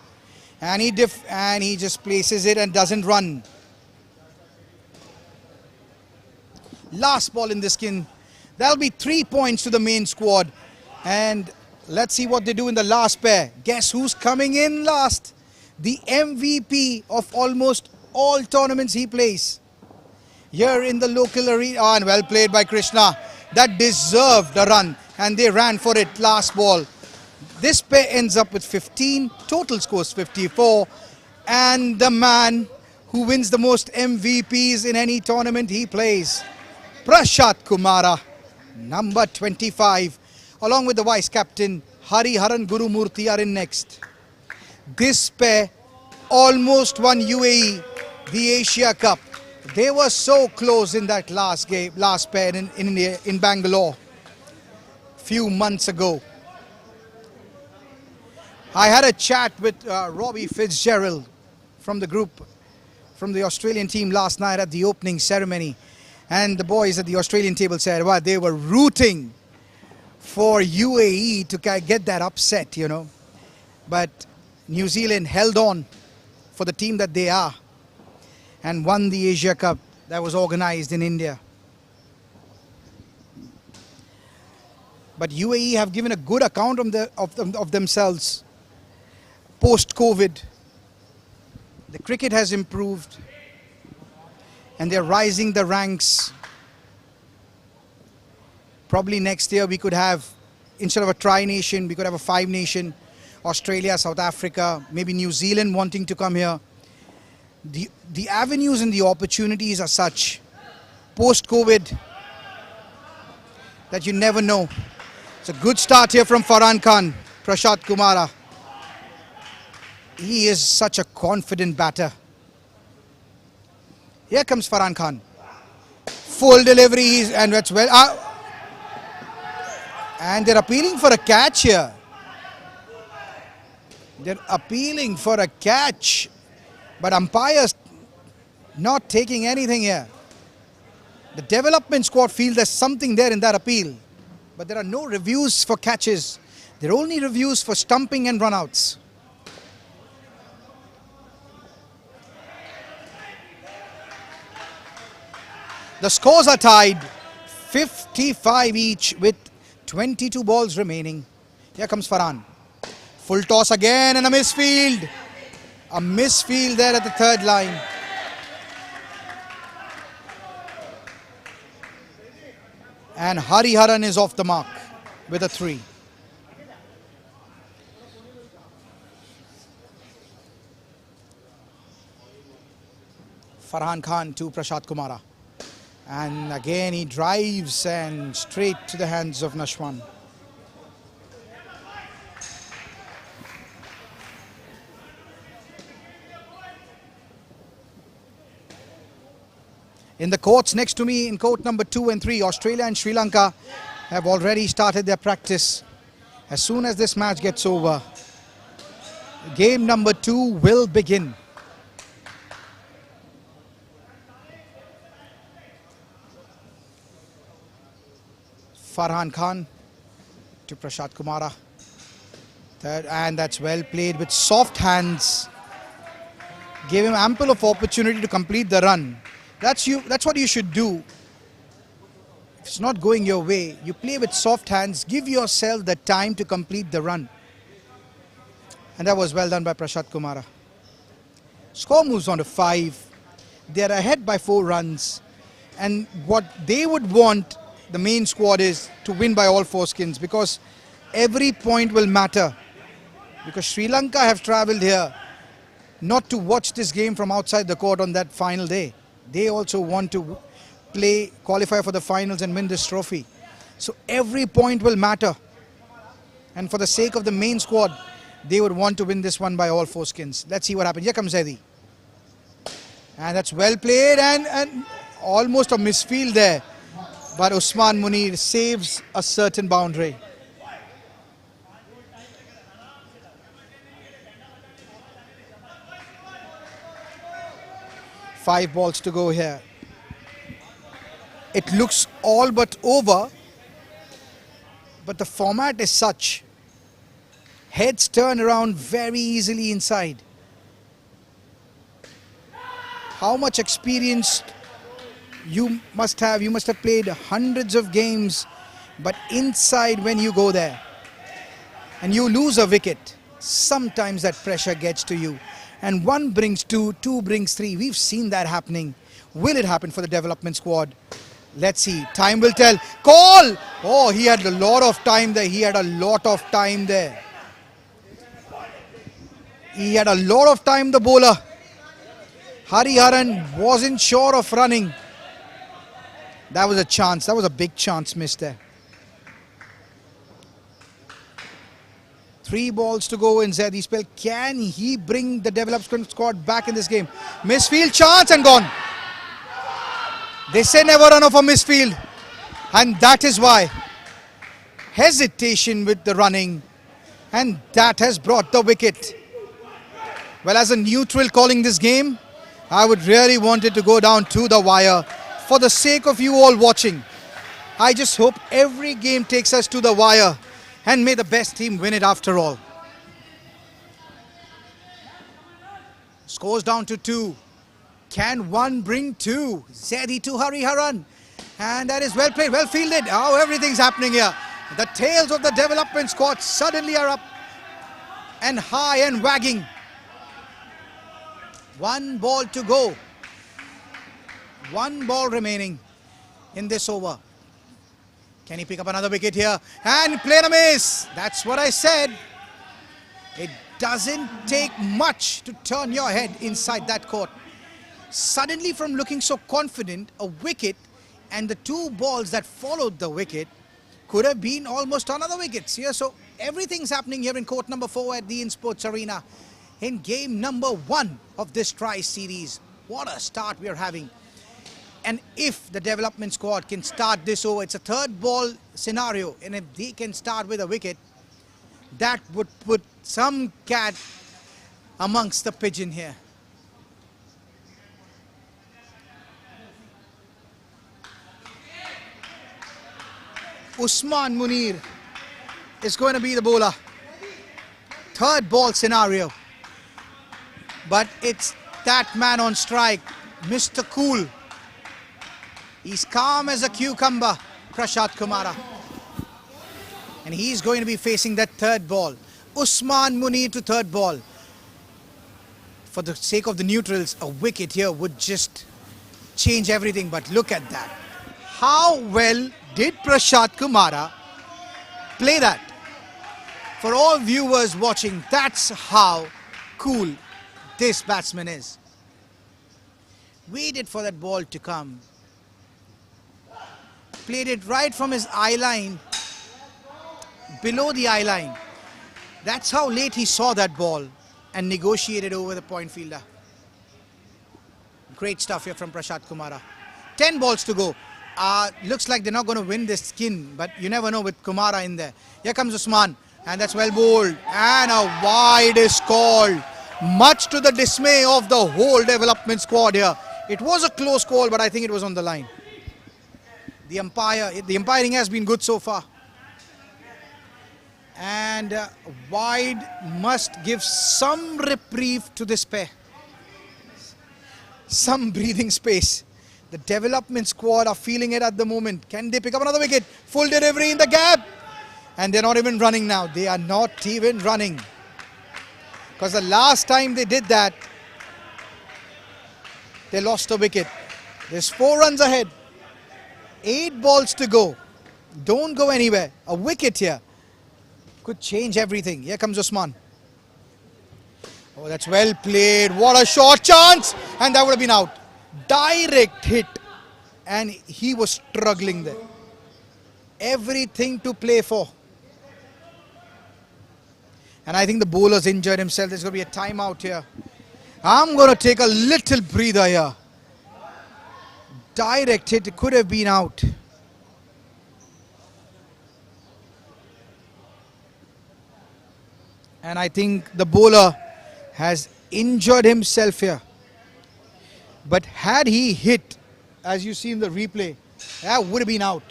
And he just places it and doesn't run. Last ball in the skin. That'll be 3 points to the main squad. And let's see what they do in the last pair. Guess who's coming in last? The MVP of almost all tournaments he plays. Here in the local arena, and well played by Krishna. That deserved a run, and they ran for it last ball. This pair ends up with 15, total scores 54, and the man who wins the most MVPs in any tournament he plays, Prashant Kumara, number 25, along with the vice captain Hari Haran Gurumurthy are in next. This pair almost won UAE the Asia Cup. They were so close in that last game, last pair in India, in Bangalore, few months ago. I had a chat with Robbie Fitzgerald from the group, from the Australian team last night at the opening ceremony. And the boys at the Australian table said, well, they were rooting for UAE to get that upset, you know. But New Zealand held on for the team that they are and won the Asia Cup that was organized in India. But UAE have given a good account of themselves post-COVID. The cricket has improved and they're rising the ranks. Probably next year we could have, instead of a tri-nation, we could have a five-nation. Australia, South Africa, maybe New Zealand wanting to come here. The avenues and the opportunities are such post-COVID that you never know. It's a good start here from Farhan Khan, Prashant Kumara. He is such a confident batter. Here comes Farhan Khan. Full delivery and that's well. And they're appealing for a catch here. They're appealing for a catch. But umpires not taking anything here. The development squad feel there's something there in that appeal. But there are no reviews for catches. There are only reviews for stumping and runouts. The scores are tied, 55 each with 22 balls remaining. Here comes Farhan. Full toss again and a misfield. A misfield there at the third line. And Hariharan is off the mark with a 3. Farhan Khan to Prashant Kumara. And again he drives and straight to the hands of Nashwan. In the courts next to me, in court number 2 and 3, Australia and Sri Lanka have already started their practice. As soon as this match gets over, game number 2 will begin. Farhan Khan to Prashant Kumara. Third, and that's well played with soft hands. Gave him ample of opportunity to complete the run. That's what you should do. If it's not going your way, you play with soft hands, give yourself the time to complete the run. And that was well done by Prashant Kumara. Score moves on to 5. They're ahead by 4 runs. And what they would want, the main squad, is to win by all 4 skins, because every point will matter. Because Sri Lanka have travelled here not to watch this game from outside the court on that final day. They also want to qualify for the finals and win this trophy. So every point will matter. And for the sake of the main squad, they would want to win this one by all 4 skins. Let's see what happens. Here comes Zaidi. And that's well played and almost a misfield there. But Usman Munir saves a certain boundary. Five balls to go here. It looks all but over, but the format is such. Heads turn around very easily inside. How much experience you must have. You must have played hundreds of games, but inside when you go there and you lose a wicket, sometimes that pressure gets to you. And 1 brings 2, 2 brings 3. We've seen that happening. Will it happen for the development squad? Let's see. Time will tell. Call! Oh, he had a lot of time there. He had a lot of time there. He had a lot of time, the bowler. Hariharan wasn't sure of running. That was a chance. That was a big chance missed there. 3 balls to go in Zaidi spell. Can he bring the development squad back in this game? Misfield chance and gone. They say never run off a misfield, and that is why hesitation with the running, and that has brought the wicket. Well, as a neutral calling this game, I would really want it to go down to the wire. For the sake of you all watching, I just hope every game takes us to the wire, and may the best team win it after all. Scores down to 2. Can one bring 2? Zedi to Hariharan. And that is well played, well fielded. Oh, everything's happening here. The tails of the development squad suddenly are up and high and wagging. 1 ball to go. 1 ball remaining in this over. Can he pick up another wicket here? And play a miss. That's what I said. It doesn't take much to turn your head inside that court. Suddenly, from looking so confident, a wicket and the 2 balls that followed the wicket could have been almost another wickets here. So everything's happening here in court number 4 at the Insportz Arena in game number 1 of this tri-series. What a start we are having. And if the development squad can start this over, it's a 3rd ball scenario, and if they can start with a wicket, that would put some cat amongst the pigeon here. Usman Munir is going to be the bowler. 3rd ball scenario. But it's that man on strike, Mr. Cool. He's calm as a cucumber, Prashant Kumara. And he's going to be facing that 3rd ball. Usman Munir to 3rd ball. For the sake of the neutrals, a wicket here would just change everything. But look at that. How well did Prashant Kumara play that? For all viewers watching, that's how cool this batsman is. Waited for that ball to come. Played it right from his eye line, below the eye line. That's how late he saw that ball and negotiated over the point fielder. Great stuff here from Prashant Kumara. 10 balls to go. Looks like they're not going to win this skin, but you never know with Kumara in there. Here comes Usman, and that's well bowled. And a wide is called, much to the dismay of the whole development squad here. It was a close call, but I think it was on the line. The umpiring has been good so far. And wide must give some reprieve to this pair. Some breathing space. The development squad are feeling it at the moment. Can they pick up another wicket? Full delivery in the gap. And they're not even running now. They are not even running. Because the last time they did that, they lost a wicket. There's 4 runs ahead. 8 balls to go. Don't go anywhere. A wicket here could change everything. Here comes Usman. Oh, that's well played. What a short chance. And that would have been out. Direct hit. And he was struggling there. Everything to play for. And I think the bowler's injured himself. There's going to be a timeout here. I'm going to take a little breather here. Direct hit. It could have been out. And I think the bowler has injured himself here. But had he hit, as you see in the replay, that would have been out.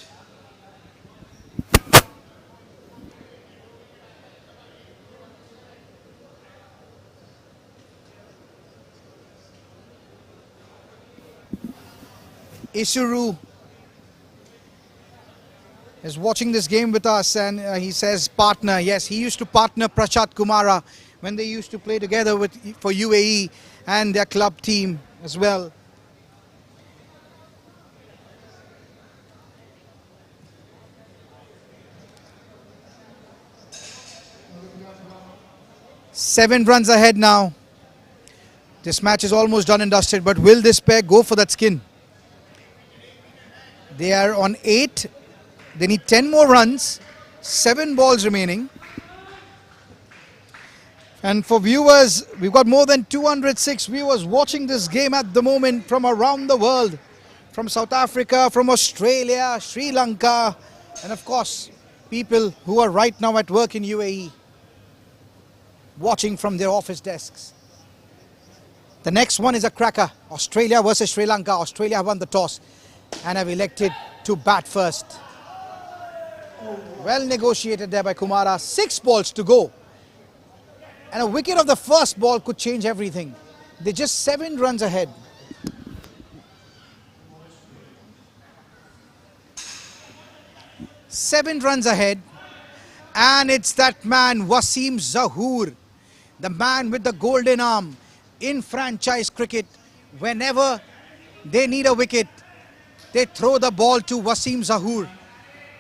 Isuru is watching this game with us, and he says partner. Yes, he used to partner Prashant Kumara when they used to play together for UAE and their club team as well. Seven runs ahead now. This match is almost done and dusted, but will this pair go for that skin? They are on 8. They need 10 more runs. 7 balls remaining. And for viewers, we've got more than 206 viewers watching this game at the moment from around the world. from South Africa, from Australia, Sri Lanka, and of course, people who are right now at work in UAE, watching from their office desks. The next one is a cracker. Australia versus Sri Lanka. Australia have won the toss and have elected to bat first. Well negotiated there by Kumara. 6 balls to go. And a wicket of the first ball could change everything. They're just 7 runs ahead. Seven runs ahead. And it's that man, Wasim Zahoor, the man with the golden arm in franchise cricket. Whenever they need a wicket, they throw the ball to Wasim Zahoor.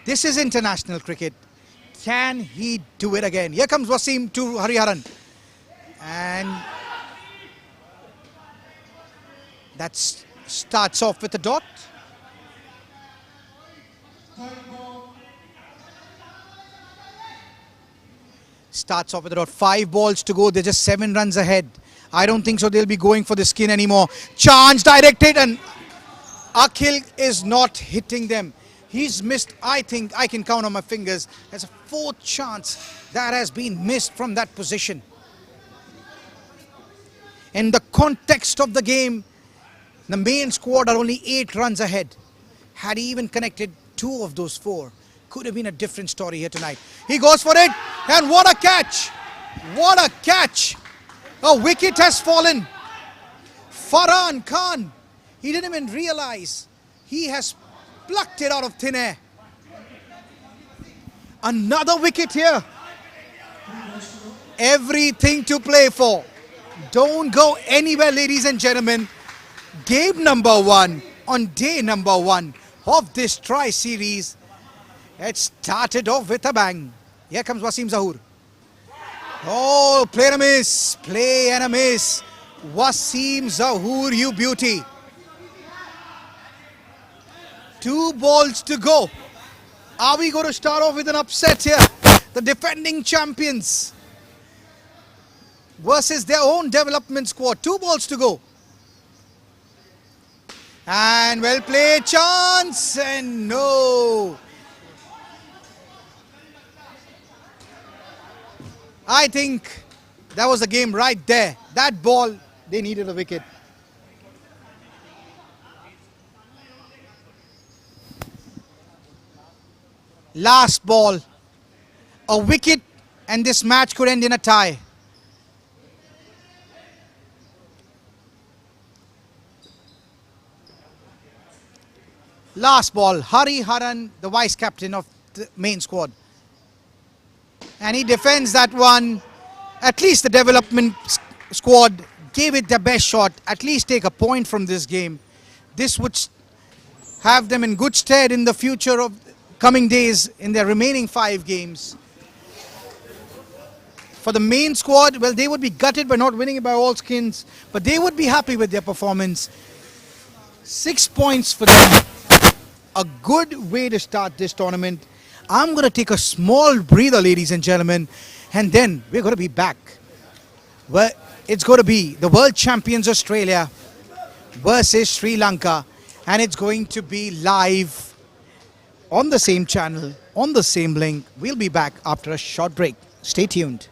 This is international cricket. Can he do it again? Here comes Wasim to Hariharan. And that starts off with a dot. Starts off with about 5 balls to go. They're just 7 runs ahead. I don't think so they'll be going for the skin anymore. Chance directed, and Akhil is not hitting them. He's missed, I think, I can count on my fingers. There's a 4th chance that has been missed from that position. In the context of the game, the main squad are only 8 runs ahead. Had he even connected 2 of those 4, could have been a different story here tonight. He goes for it, and what a catch! What a catch! A wicket has fallen. Farhan Khan, he didn't even realize he has plucked it out of thin air. Another wicket here. Everything to play for. Don't go anywhere, ladies and gentlemen. Game number 1 on day number 1 of this tri-series. It started off with a bang. Here comes Wasim Zahoor. Oh, play and a miss. Play and a miss. Wasim Zahoor, you beauty. 2 balls to go. Are we going to start off with an upset here? The defending champions versus their own development squad. 2 balls to go. And well played, chance, and no. I think that was the game right there. That ball, they needed a wicket. Last ball. A wicket, and this match could end in a tie. Last ball. Hariharan, the vice captain of the main squad. And he defends that one. At least the development squad gave it their best shot. At least take a point from this game. This would have them in good stead in the future of coming days in their remaining 5 games. For the main squad, well, they would be gutted by not winning by all skins, but they would be happy with their performance. 6 points for them. A good way to start this tournament. I'm going to take a small breather, ladies and gentlemen, and then we're going to be back. Well, it's going to be the world champions Australia versus Sri Lanka, and it's going to be live on the same channel, on the same link. We'll be back after a short break. Stay tuned.